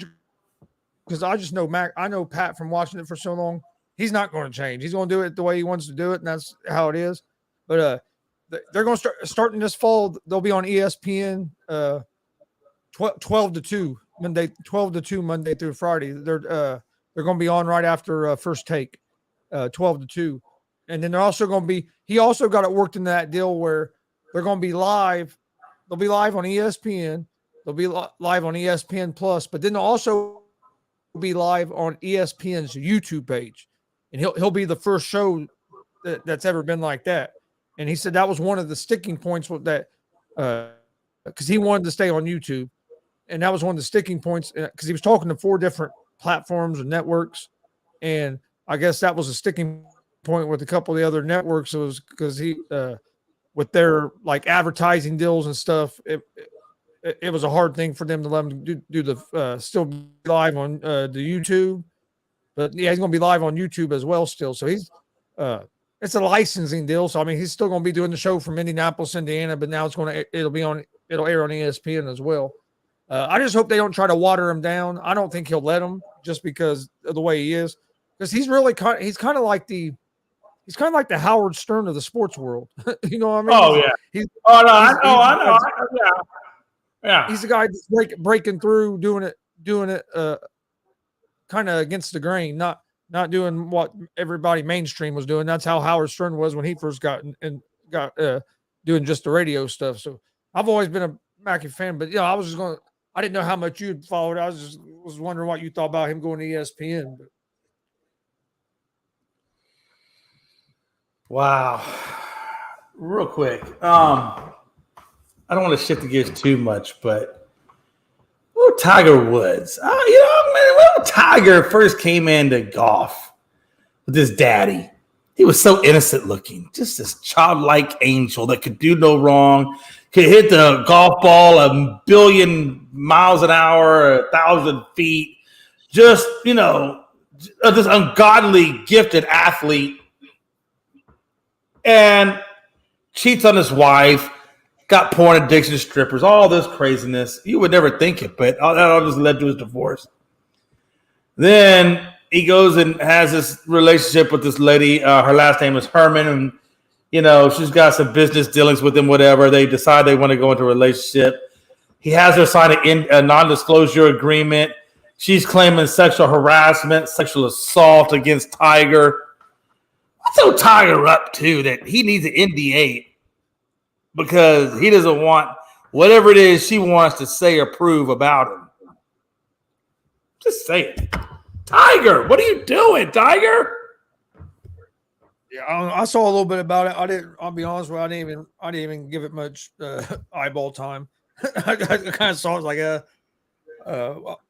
because I just know I know Pat from watching it for so long. He's not going to change. He's going to do it the way he wants to do it, and that's how it is. But they're going to starting this fall. They'll be on ESPN 12 to 2 Monday, 12 to 2 Monday through Friday. They're going to be on right after First Take, 12 to 2, and then they're also going to be. He also got it worked into that deal where they're going to be live. They'll be live on ESPN. They'll be live on ESPN Plus, but then they'll also be live on ESPN's YouTube page. And he'll be the first show that's ever been like that. And he said that was one of the sticking points with that, because he wanted to stay on YouTube. And that was one of the sticking points, because he was talking to 4 different platforms and networks. And I guess that was a sticking point with a couple of the other networks. It was because he, with their like advertising deals and stuff, it was a hard thing for them to let him do the still be live on the YouTube. But yeah, he's going to be live on YouTube as well still. So he's it's a licensing deal. So I mean, he's still going to be doing the show from Indianapolis, Indiana, but now it'll air on ESPN as well. I just hope they don't try to water him down. I don't think he'll let him, just because of the way he is, because he's really he's kind of like the Howard Stern of the sports world. You know what I mean? Oh yeah. I know. Yeah. He's the guy that's breaking through, doing it kind of against the grain, not doing what everybody mainstream was doing. That's how Howard Stern was when he first got doing just the radio stuff. So I've always been a Mackey fan, but I didn't know how much you'd followed. I was wondering what you thought about him going to ESPN. But. Wow. Real quick. I don't want to shift the gears too much, but Tiger Woods. When Tiger first came into golf with his daddy, he was so innocent looking, just this childlike angel that could do no wrong, could hit the golf ball 1 billion miles an hour, 1,000 feet, just, this ungodly gifted athlete, and cheats on his wife, got porn addiction to strippers, all this craziness. You would never think it, but that all just led to his divorce. Then he goes and has this relationship with this lady. Her last name is Herman, and she's got some business dealings with him. Whatever, they decide they want to go into a relationship. He has her sign a non-disclosure agreement. She's claiming sexual harassment, sexual assault against Tiger. What's so Tiger up to that he needs an NDA? Because he doesn't want whatever it is she wants to say or prove about him. Just say it. Tiger, what are you doing, Tiger? Yeah, I saw a little bit about it. I'll be honest with you, I didn't even give it much eyeball time. I kind of saw it like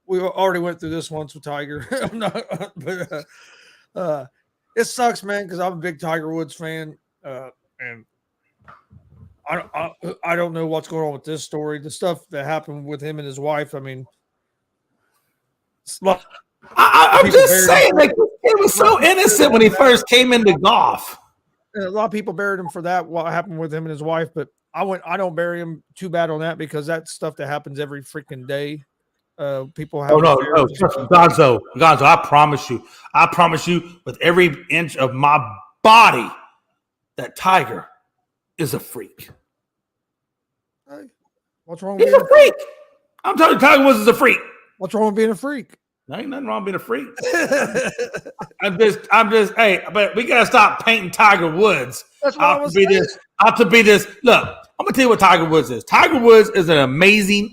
we already went through this once with Tiger. It sucks, man, because I'm a big Tiger Woods fan, and I don't know what's going on with this story. The stuff that happened with him and his wife. I mean, I'm just saying, like, it was so innocent when he first came into golf. And a lot of people buried him for that. What happened with him and his wife, but I don't bury him too bad on that because that's stuff that happens every freaking day. People have. Oh no, Gonzo, I promise you, with every inch of my body, that Tiger is a freak. Hey, what's wrong? He's a freak. I'm telling you, Tiger Woods is a freak. What's wrong with being a freak? There ain't nothing wrong with being a freak. I'm just. Hey, but we gotta stop painting Tiger Woods out to be this. Look, I'm gonna tell you what Tiger Woods is. Tiger Woods is an amazing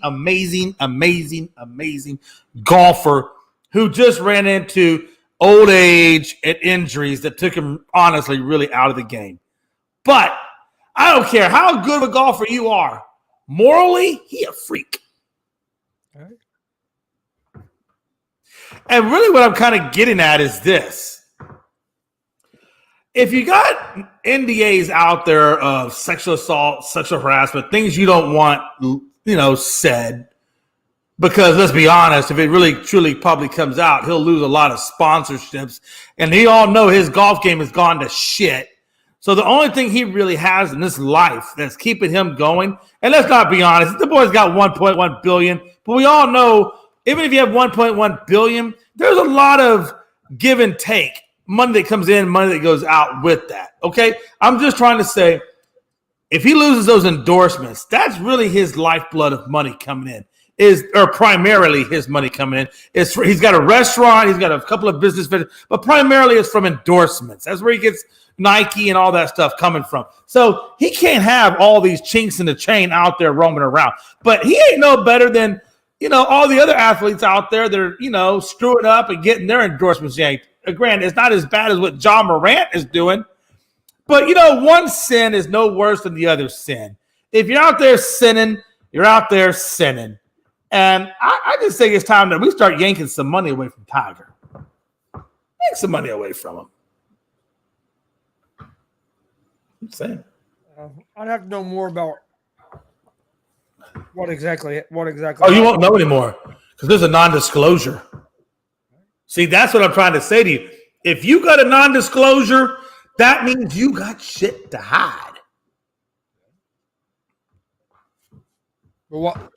golfer who just ran into old age and injuries that took him honestly really out of the game. But I don't care how good of a golfer you are. Morally, he a freak. All right. And really what I'm kind of getting at is this. If you got NDAs out there of sexual assault, sexual harassment, things you don't want, said, because let's be honest, if it really truly probably comes out, he'll lose a lot of sponsorships. And we all know his golf game has gone to shit. So the only thing he really has in this life that's keeping him going, and let's not be honest, the boy's got 1.1 billion, but we all know even if you have 1.1 billion, there's a lot of give and take. Money that comes in, money that goes out with that. Okay? I'm just trying to say, if he loses those endorsements, that's really his lifeblood of money coming in. Or primarily his money coming in. He's got a restaurant, he's got a couple of business ventures, but primarily it's from endorsements. That's where he gets Nike and all that stuff coming from. So he can't have all these chinks in the chain out there roaming around. But he ain't no better than all the other athletes out there that are, screwing up and getting their endorsements yanked. Granted, it's not as bad as what John Morant is doing. But, one sin is no worse than the other sin. If you're out there sinning, you're out there sinning. And I just think it's time that we start yanking some money away from Tiger. Yank some money away from him. I'm saying. I'd have to know more about what exactly. Oh, you won't know anymore because there's a non-disclosure. See, that's what I'm trying to say to you. If you got a non-disclosure, that means you got shit to hide. But what?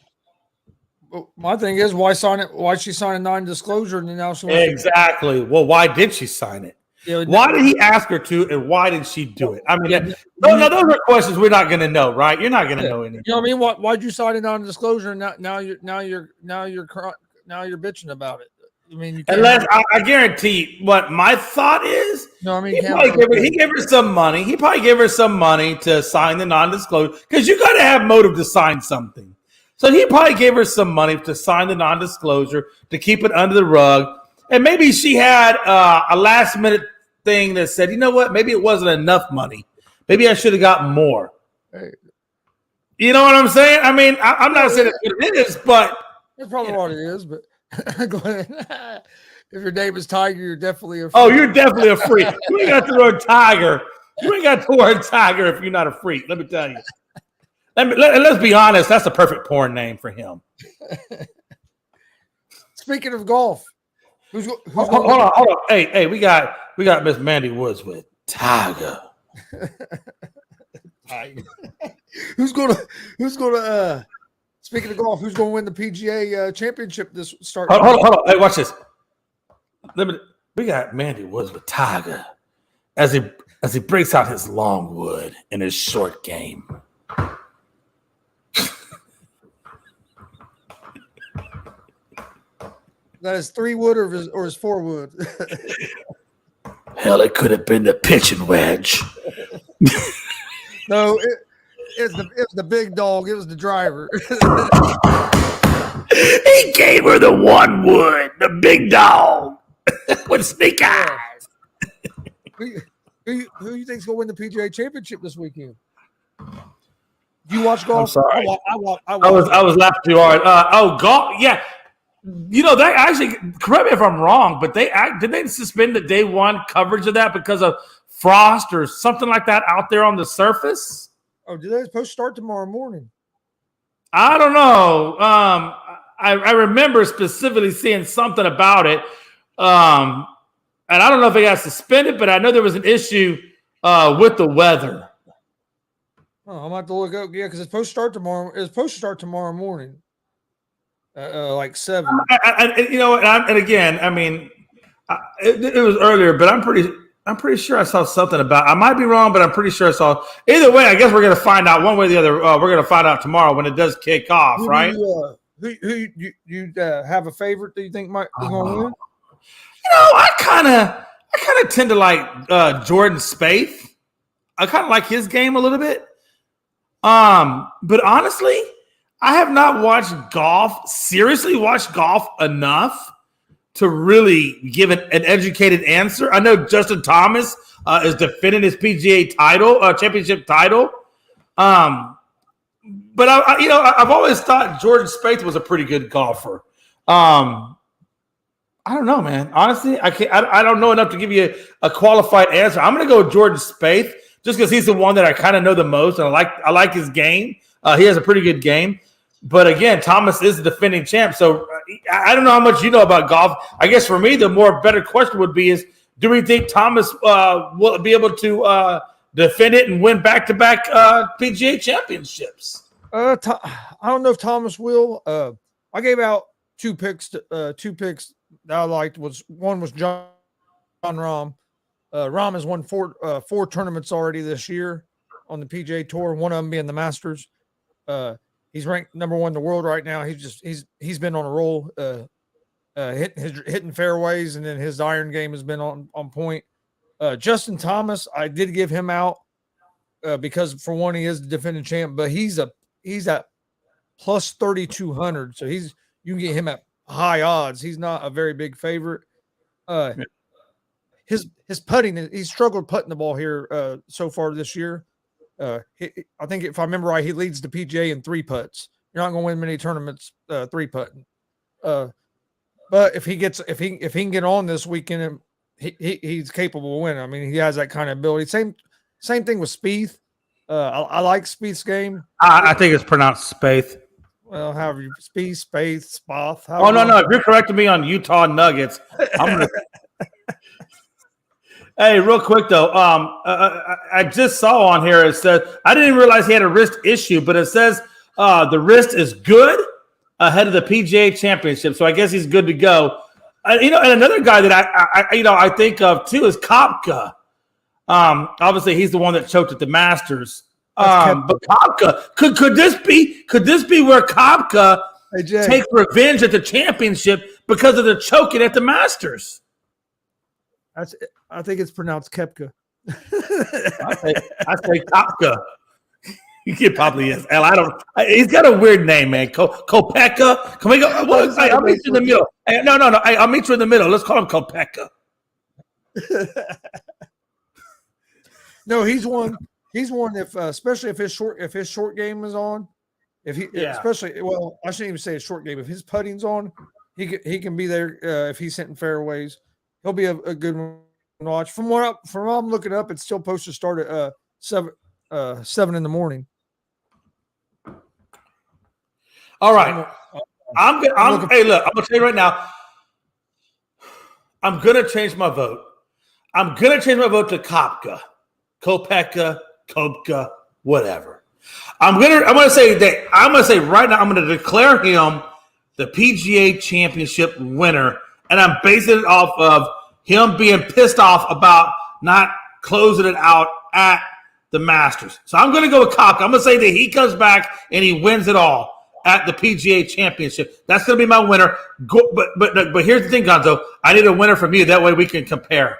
My thing is, why sign it? Why she sign a non-disclosure and now she exactly? Well, why did she sign it? Why did he ask her to, and why did she do it? I mean, those are questions we're not going to know, right? You're not going to know anything. You know what I mean? Why'd you sign a non-disclosure? And now you're bitching about it. I mean, unless I guarantee what my thought is. No, I mean, he gave her some money. He probably gave her some money to sign the non-disclosure because you got to have motive to sign something. So he probably gave her some money to sign the non-disclosure to keep it under the rug. And maybe she had a last-minute thing that said, you know what? Maybe it wasn't enough money. Maybe I should have gotten more. Hey. You know what I'm saying? I mean, I'm not saying it's what it is, but that's probably what it is. But if your name is Tiger, you're definitely a freak. Oh, you're definitely a freak. You ain't got the word Tiger. You ain't got the word Tiger if you're not a freak. Let me tell you. Let's be honest. That's the perfect porn name for him. Speaking of golf, hold on. Hey, we got Miss Mandy Woods with Tiger. Who's gonna speaking of golf, who's gonna win the PGA championship this start? Hold on. Hey, watch this. We got Mandy Woods with Tiger as he breaks out his long wood in his short game. That is 3 wood or his 4 wood. Hell, it could have been the pitching wedge. No, it was the big dog. It was the driver. He gave her the 1 wood, the big dog with snake eyes. Who you think's gonna win the PGA championship this weekend? Do you watch golf? I'm sorry. I was laughing too hard. Golf. Yeah. That actually, correct me if I'm wrong, but did they suspend the day 1 coverage of that because of frost or something like that out there on the surface? Oh, did they supposed to start tomorrow morning? I don't know. I remember specifically seeing something about it. And I don't know if they got suspended, but I know there was an issue with the weather. Oh, I'm about to look up. Yeah, because it's supposed to start tomorrow. It's supposed to start tomorrow morning, like 7. And again, I mean, it was earlier, but I'm pretty sure I saw something about. I might be wrong, but I'm pretty sure I saw. Either way, I guess we're going to find out one way or the other. We're going to find out tomorrow when it does kick off, right? Who you have a favorite that you think might be going to win? I kind of tend to like Jordan Spieth. I kind of like his game a little bit. But honestly, I have not seriously watched golf enough to really give an educated answer. I know Justin Thomas is defending his PGA title, championship title. But I've always thought Jordan Spieth was a pretty good golfer. I don't know, man. Honestly, I don't know enough to give you a qualified answer. I'm going to go with Jordan Spieth just because he's the one that I kind of know the most, and I like his game. He has a pretty good game. But again, Thomas is the defending champ, so I don't know how much you know about golf. I guess for me, the better question would be: do we think Thomas will be able to defend it and win back-to-back PGA championships? I don't know if Thomas will. I gave out two picks that I liked. One was John Rahm. Rahm has won four tournaments already this year on the PGA Tour. One of them being the Masters. He's ranked number 1 in the world right now. He's been on a roll, hitting fairways, and then his iron game has been on point. Justin Thomas, I did give him out because for one, he is the defending champ, but he's at plus 3,200, so you can get him at high odds. He's not a very big favorite. His putting, he's struggled putting the ball here so far this year. I think if I remember right, he leads the PGA in 3 putts. You're not going to win many tournaments 3 putting. But if he can get on this weekend, he's capable of winning. I mean, he has that kind of ability. Same thing with Spieth. I like Spieth's game. I think it's pronounced Spaeth. Well, however you Spaeth, Spoth. Oh no! If you're correcting me on Utah Nuggets, I'm gonna. Hey, real quick though, I just saw on here it says I didn't even realize he had a wrist issue, but it says the wrist is good ahead of the PGA Championship, so I guess he's good to go. And another guy that I think of too is Koepka. Obviously he's the one that choked at the Masters. But Koepka, could this be where Koepka takes revenge at the championship because of the choking at the Masters? I think it's pronounced Koepka. I say Koepka. He probably is. I don't. He's got a weird name, man. Koepka. Can we go? I'll meet you in the middle. No. I'll meet you in the middle. Let's call him Koepka. No, he's one. Especially if his short game is on. Especially, well, I shouldn't even say a short game. If his putting's on, he can be there. If he's hitting fairways, he'll be a good one to watch. From what I'm looking up, it's still supposed to start at 7 in the morning. All right. Hey, look, I'm gonna tell you right now. I'm gonna change my vote. I'm gonna change my vote to Koepka, whatever. I'm gonna say right now, I'm gonna declare him the PGA Championship winner, and I'm basing it off of him being pissed off about not closing it out at the Masters. So I'm gonna go with Koepka. I'm gonna say that he comes back and he wins it all at the PGA Championship. That's gonna be my winner. But here's the thing, Gonzo. I need a winner from you. That way we can compare.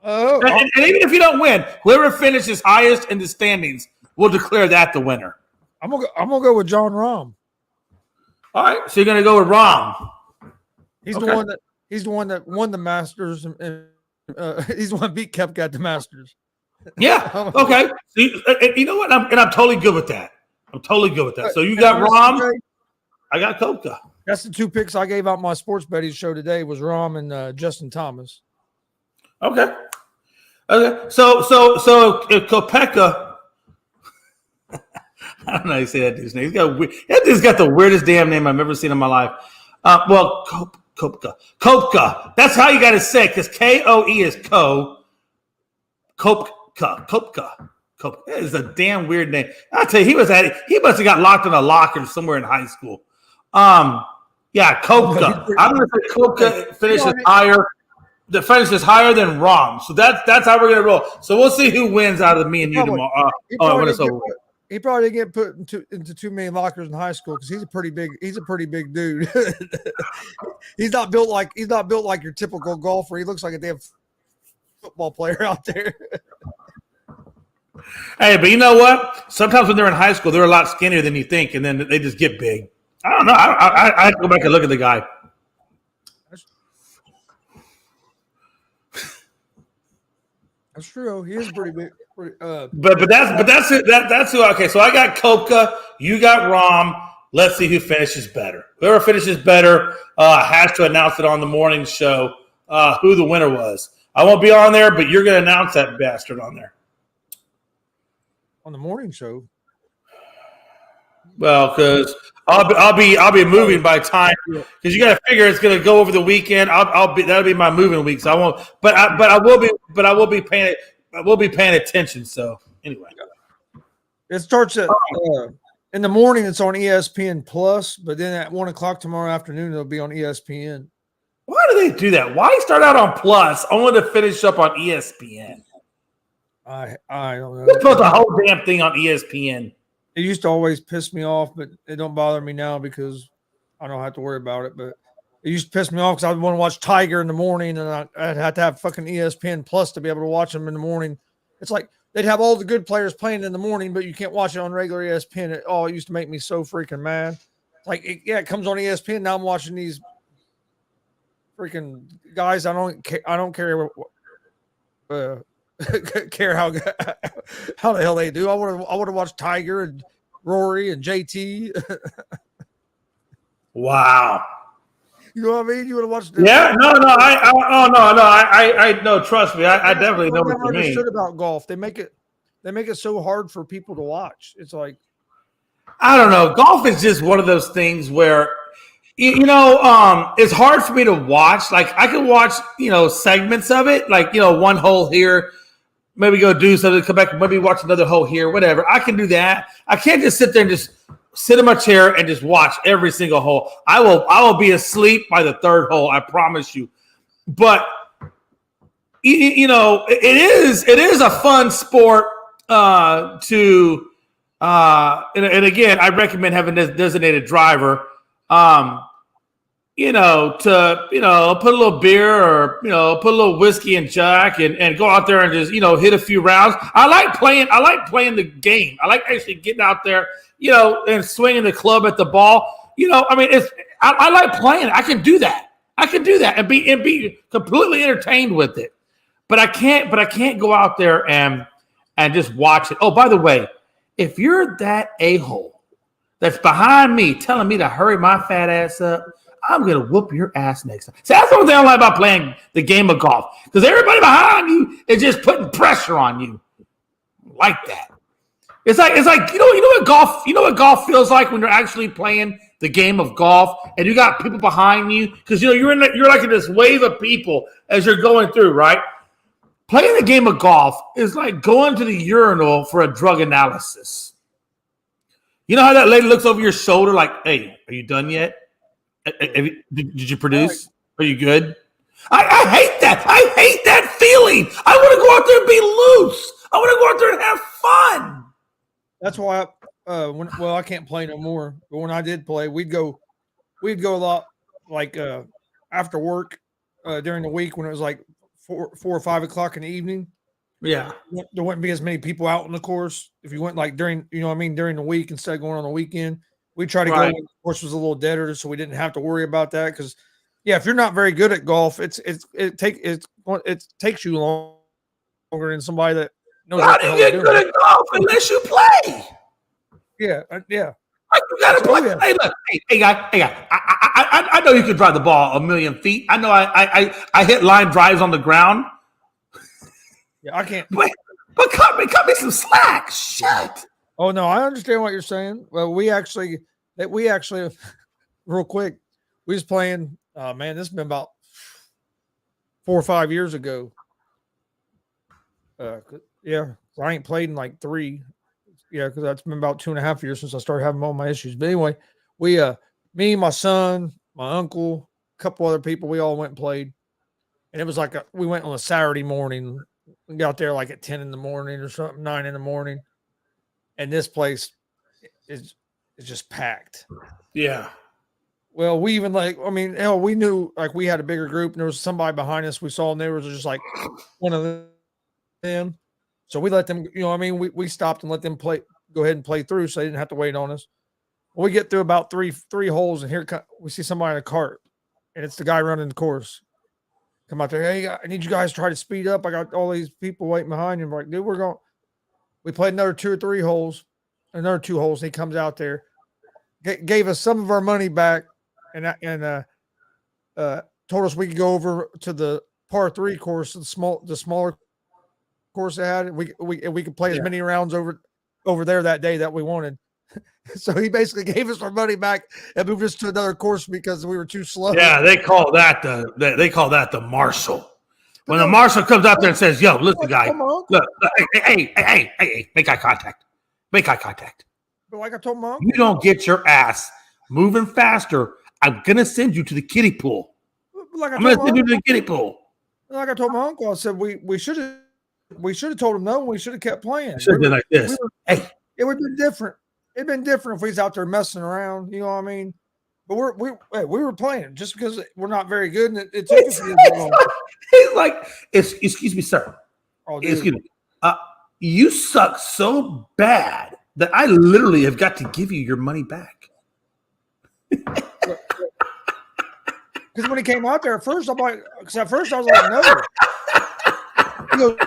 And even if you don't win, whoever finishes highest in the standings will declare that the winner. I'm gonna go with John Rahm. All right, so you're gonna go with Rahm. He's the one that won the Masters, and he's the one that beat Koepka at the Masters. Yeah. Okay. See, you know what? I'm totally good with that. So you got Rahm. I got Koepka. That's the 2 picks I gave out my sports betting show today. Was Rahm and Justin Thomas. Okay. So if Koepka, I don't know how you say that dude's name. That dude's got the weirdest damn name I've ever seen in my life. Kopka. That's how you got to say it, because Koe is Kopka. That is a damn weird name. I'll tell you, he must have got locked in a locker somewhere in high school. Yeah, Kopka. I'm going to say Kopka finishes higher. The finishes higher than Rom. So that's how we're going to roll. So we'll see who wins out of me and you tomorrow. He probably didn't get put into too many lockers in high school because he's a pretty big dude. He's not built like your typical golfer. He looks like a damn football player out there. Hey, but you know what? Sometimes when they're in high school, they're a lot skinnier than you think, and then they just get big. I don't know. I have to go back and look at the guy. That's true. He is pretty big. But that's it. That's who. Okay, so I got Kopka. You got Rom. Let's see who finishes better. Whoever finishes better has to announce it on the morning show who the winner was. I won't be on there, but you're going to announce that bastard on there. On the morning show. Well, because I'll be moving by time, because you got to figure it's going to go over the weekend. That'll be my moving week, so I won't. But I will be paying attention. So anyway, it starts at in the morning. It's on ESPN Plus, but then at 1:00 tomorrow afternoon it'll be on ESPN. Why do they do that? Why start out on Plus only to finish up on ESPN? I don't know. Let's put the whole damn thing on ESPN. It used to always piss me off, but it don't bother me now because I don't have to worry about it. But it used to piss me off because I would want to watch Tiger in the morning, and I'd have to have fucking ESPN Plus to be able to watch them in the morning. It's like they'd have all the good players playing in the morning, but you can't watch it on regular ESPN. It used to make me so freaking mad. It's like, it comes on ESPN. Now I'm watching these freaking guys. I don't care. Care how the hell they do. I want to watch Tiger and Rory and JT. Wow. You know what I mean? You want to watch them? Yeah, no. I no. Trust me, I definitely know what you mean. Understood about golf. They make it so hard for people to watch. It's like, I don't know. Golf is just one of those things where, it's hard for me to watch. Like I can watch, segments of it, like one hole here. Maybe go do something, come back, maybe watch another hole here, whatever. I can do that. I can't just sit there and just sit in my chair and just watch every single hole. I will be asleep by the third hole, I promise you. But it is a fun sport to and again, I recommend having a designated driver. To put a little beer or put a little whiskey and Jack and go out there and just hit a few rounds. I like playing the game. I like actually getting out there and swinging the club at the ball. I like playing. I can do that and be completely entertained with it. But I can't go out there and just watch it. Oh, by the way, if you're that a-hole that's behind me telling me to hurry my fat ass up, I'm going to whoop your ass next time. See, that's the only thing I like about playing the game of golf, because everybody behind you is just putting pressure on you like that. It's like what golf feels like when you're actually playing the game of golf and you got people behind you, because you're like in this wave of people as you're going through, right? Playing the game of golf is like going to the urinal for a drug analysis. You know how that lady looks over your shoulder like, "Hey, are you done yet? Did you produce? Are you good?" I hate that. I hate that feeling. I want to go out there and be loose. I want to go out there and have fun. That's why I can't play no more. But when I did play, we'd go a lot like after work during the week when it was like 4 or 5 o'clock in the evening. Yeah, there wouldn't be as many people out on the course. If you went like during the week instead of going on the weekend. We try to go when the course was a little deader, so we didn't have to worry about that. Because, if you're not very good at golf, it takes you longer than somebody that knows. How do you get good at golf unless you play? Yeah. Like you gotta play. Yeah. Hey, look, hey, guy. I know you can drive the ball 1,000,000 feet. I know I hit line drives on the ground. Yeah, I can't. But cut me some slack. Shit. Oh no, I understand what you're saying. Well, we actually real quick, we was playing. Man, this has been about 4 or 5 years ago. Yeah, I ain't played in like three. Yeah, because that's been about 2.5 years since I started having all my issues. But anyway, we me, my son, my uncle, a couple other people, we all went and played. And it was like we went on a Saturday morning. We got there like at 10 in the morning or something, 9 in the morning. And this place is is just packed. Yeah. Well, we even like, I mean, hell, we knew like we had a bigger group and there was somebody behind us we saw and they were just like one of them. So we let them, I mean, we stopped and let them go ahead and play through so they didn't have to wait on us. Well, we get through about three holes and we see somebody in a cart and it's the guy running the course. Come out there, hey, I need you guys to try to speed up. I got all these people waiting behind you. I'm like, dude, we played another 2 or 3 holes, another 2 holes. And he comes out there, gave us some of our money back and told us we could go over to the par three course, the smaller course they had. We could play as many rounds over there that day that we wanted. So he basically gave us our money back and moved us to another course because we were too slow. Yeah, they call that the marshal. When the marshal comes out there and says, "Yo, listen, guy, look, hey, make eye contact, make eye contact." But like I told my uncle, you don't get your ass moving faster, I'm gonna send you to the kiddie pool. Like I'm gonna send you to the kiddie pool. Like I told my uncle, I said we should have told him no. We should have kept playing. Should have been like this. Hey, it would have been different. It'd been different if we was out there messing around. You know what I mean? But we were playing just because we're not very good, and it took us a little bit longer. He's like, excuse me, sir. Oh, excuse me. You suck so bad that I literally have got to give you your money back. Because when he came out there at first, I was like, no. He goes,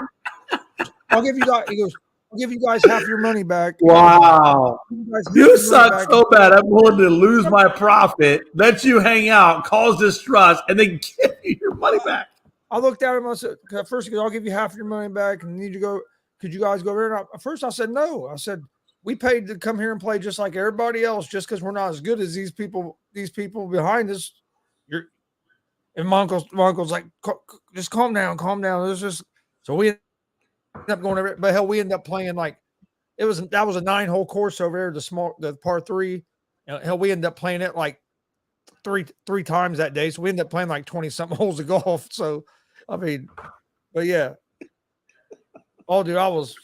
I'll give you guys half your money back. Wow. You suck so bad. I'm willing to lose my profit, let you hang out, cause distrust, and then give you your money back. I looked at him. I said, first, I'll give you half your money back. And could you guys go over there? At first, I said, no. I said, we paid to come here and play just like everybody else, just because we're not as good as these people behind us. And my uncle's like, just calm down. So we ended up going over, but hell, we ended up playing like that was a 9-hole course over there, the par three. And hell, we ended up playing it like three times that day. So we ended up playing like 20-something holes of golf. So I mean, but yeah. Oh, dude, I was.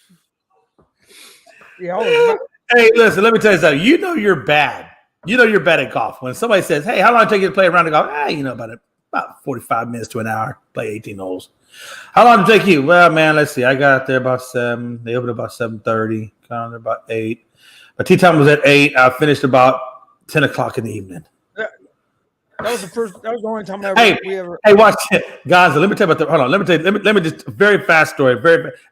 Hey, listen, let me tell you something. You know you're bad. You know you're bad at golf. When somebody says, "Hey, how long did it take you to play a round of golf?" About 45 minutes to an hour. Play 18 holes. How long did it take you? Well, man, let's see. I got there about 7. They opened about 7:30. Got on there about 8. My tee time was at 8. I finished about 10 o'clock in the evening. That was the only time we ever. Hey, watch it, guys. Let me tell you about hold on. Let me tell you. Let me just very fast story.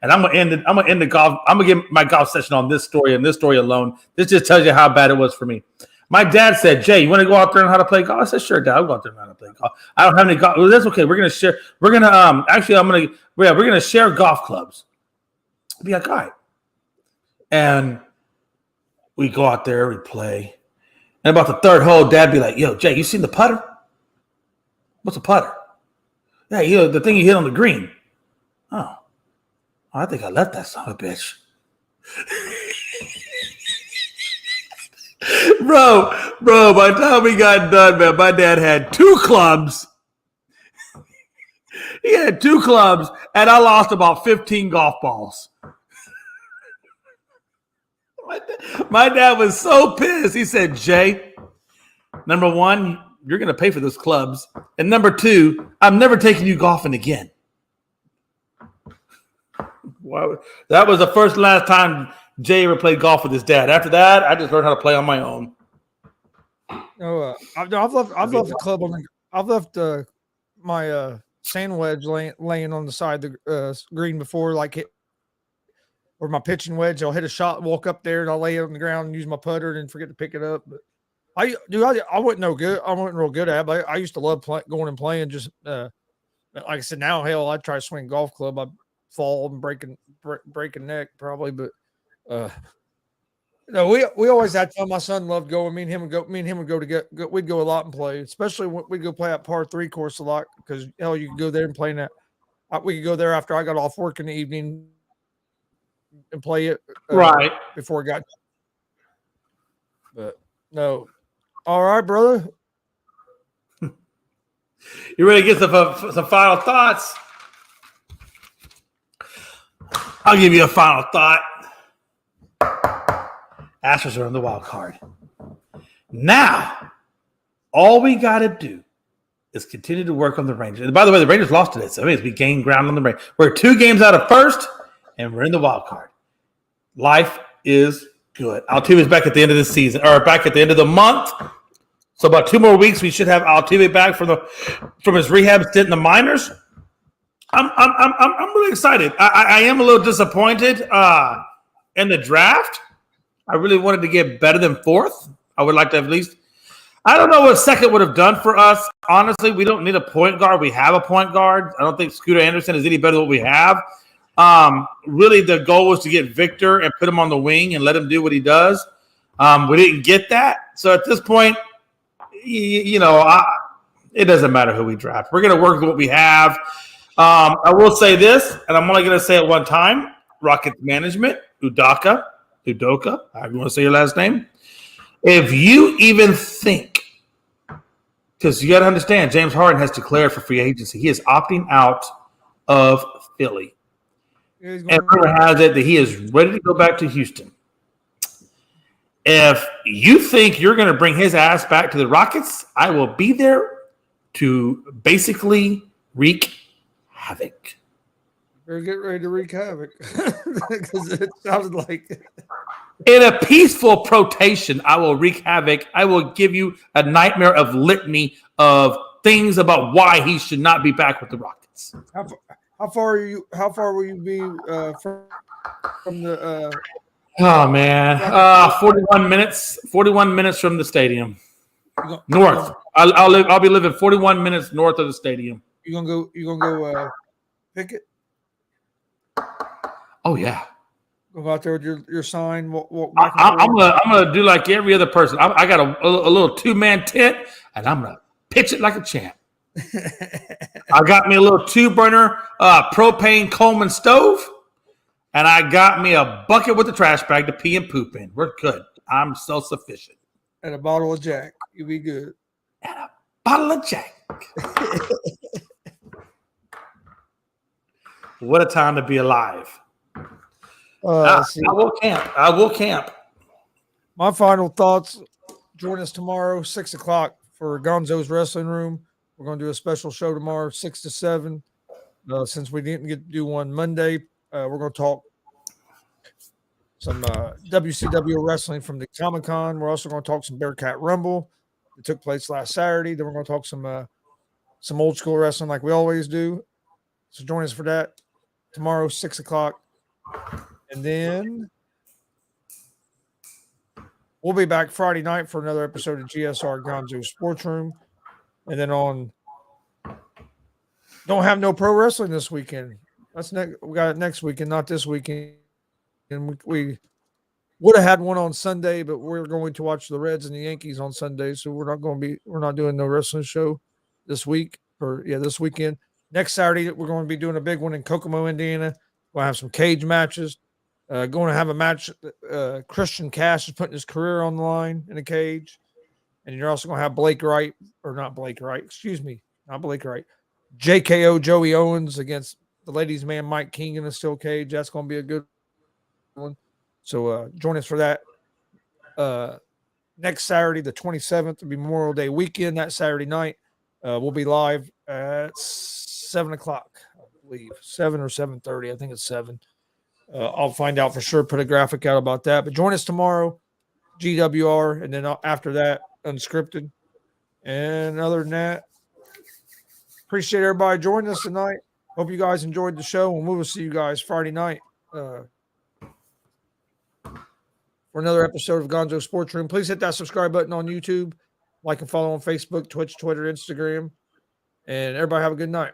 And I'm gonna end it. I'm gonna end the golf. I'm gonna get my golf session on this story and this story alone. This just tells you how bad it was for me. My dad said, "Jay, you want to go out there and how to play golf?" I said, "Sure, Dad. I'll go out there and how to play golf. I don't have any golf. Well, that's okay. We're gonna share. We're gonna we're gonna share golf clubs." I'll be like, all right. And we go out there, we play. And about the third hole, Dad be like, "Yo, Jay, you seen the putter? What's a putter?" "Yeah, the thing you hit on the green." "Oh, I think I left that son of a bitch." Bro, by the time we got done, man, my dad had 2 clubs. He had 2 clubs, and I lost about 15 golf balls. My dad was so pissed. He said, "Jay, number 1, you're going to pay for those clubs. And number 2, I'm never taking you golfing again." Well, that was the first and last time Jay ever played golf with his dad. After that, I just learned how to play on my own. I've left the club on I've left my sand wedge laying on the side of the green before, or my pitching wedge. I'll hit a shot, walk up there, and I'll lay it on the ground and use my putter and forget to pick it up. But I wasn't no good. I wasn't real good at it, but I used to love going and playing. Just like I said, now hell, I try to swing a golf club, I fall and breaking neck probably, but No, we always had fun. My son loved going. Me and him would go to we'd go a lot and play, especially when we'd go play at par three course a lot because hell, you could go there and play in that. We could go there after I got off work in the evening and play it Right. before it got. But no, all right, brother. You ready to get some final thoughts? I'll give you a final thought. Astros are on the wild card. Now, all we got to do is continue to work on the Rangers. And by the way, the Rangers lost today, so it means we gained ground on the Rangers. We're 2 games out of first, and we're in the wild card. Life is good. Altuve's back at the end of the season, or back at the end of the month. So about 2 more weeks, we should have Altuve back from his rehab stint in the minors. I'm really excited. I am a little disappointed in the draft. I really wanted to get better than 4th. I would like to have at least. I don't know what 2nd would have done for us. Honestly, we don't need a point guard. We have a point guard. I don't think Scooter Anderson is any better than what we have. Really, the goal was to get Victor and put him on the wing and let him do what he does. We didn't get that. So at this point, it doesn't matter who we draft. We're going to work with what we have. I will say this, and I'm only going to say it one time. Rockets management, Udoka, however you want to say your last name. If you even think, because you got to understand, James Harden has declared for free agency. He is opting out of Philly. And rumor has it that he is ready to go back to Houston. If you think you're going to bring his ass back to the Rockets, I will be there to basically wreak havoc. Better get ready to wreak havoc because it sounded like in a peaceful rotation, I will wreak havoc. I will give you a nightmare of litany of things about why he should not be back with the Rockets. How far will you be from the? Oh man, 41 minutes. 41 minutes from the stadium. North. I'll be living 41 minutes north of the stadium. You gonna go pick it? Oh yeah. Go out there with your sign. I'm gonna do like every other person. I got a little 2-man tent, and I'm gonna pitch it like a champ. I got me a little 2-burner propane Coleman stove, and I got me a bucket with a trash bag to pee and poop in. We're good. I'm self-sufficient. And a bottle of Jack. You'll be good. And a bottle of Jack. What a time to be alive. I will camp. My final thoughts. Join us tomorrow, 6 o'clock for Gonzo'S Wrestling Room. We're going to do a special show tomorrow, 6 to 7. Since we didn't get to do one Monday, we're going to talk some WCW wrestling from the Comic-Con. We're also going to talk some Bearcat Rumble that took place last Saturday. Then we're going to talk some old school wrestling like we always do. So join us for that tomorrow, 6 o'clock. And then we'll be back Friday night for another episode of G.S.R. Gonzo'S Sports Room. And then don't have no pro wrestling this weekend. We got it next weekend, not this weekend. And we would have had one on Sunday, but we're going to watch the Reds and the Yankees on Sunday. So we're not doing no wrestling show this weekend. Next Saturday, we're going to be doing a big one in Kokomo, Indiana. We'll have some cage matches. Going to have a match. Christian Cash is putting his career on the line in a cage. And you're also going to have JKO Joey Owens against the ladies' man Mike King in a steel cage. That's going to be a good one. So join us for that. Next Saturday, the 27th, will be Memorial Day weekend. That Saturday night, we'll be live at 7 o'clock, I believe. 7 or 7:30. I think it's 7. I'll find out for sure, put a graphic out about that. But join us tomorrow, GWR, and then after that, Unscripted. And other than that, appreciate everybody joining us tonight. Hope you guys enjoyed the show, and we will see you guys Friday night for another episode of Gonzo Sports Room. Please hit that subscribe button on YouTube, like and follow on Facebook, Twitch, Twitter, Instagram, and everybody have a good night.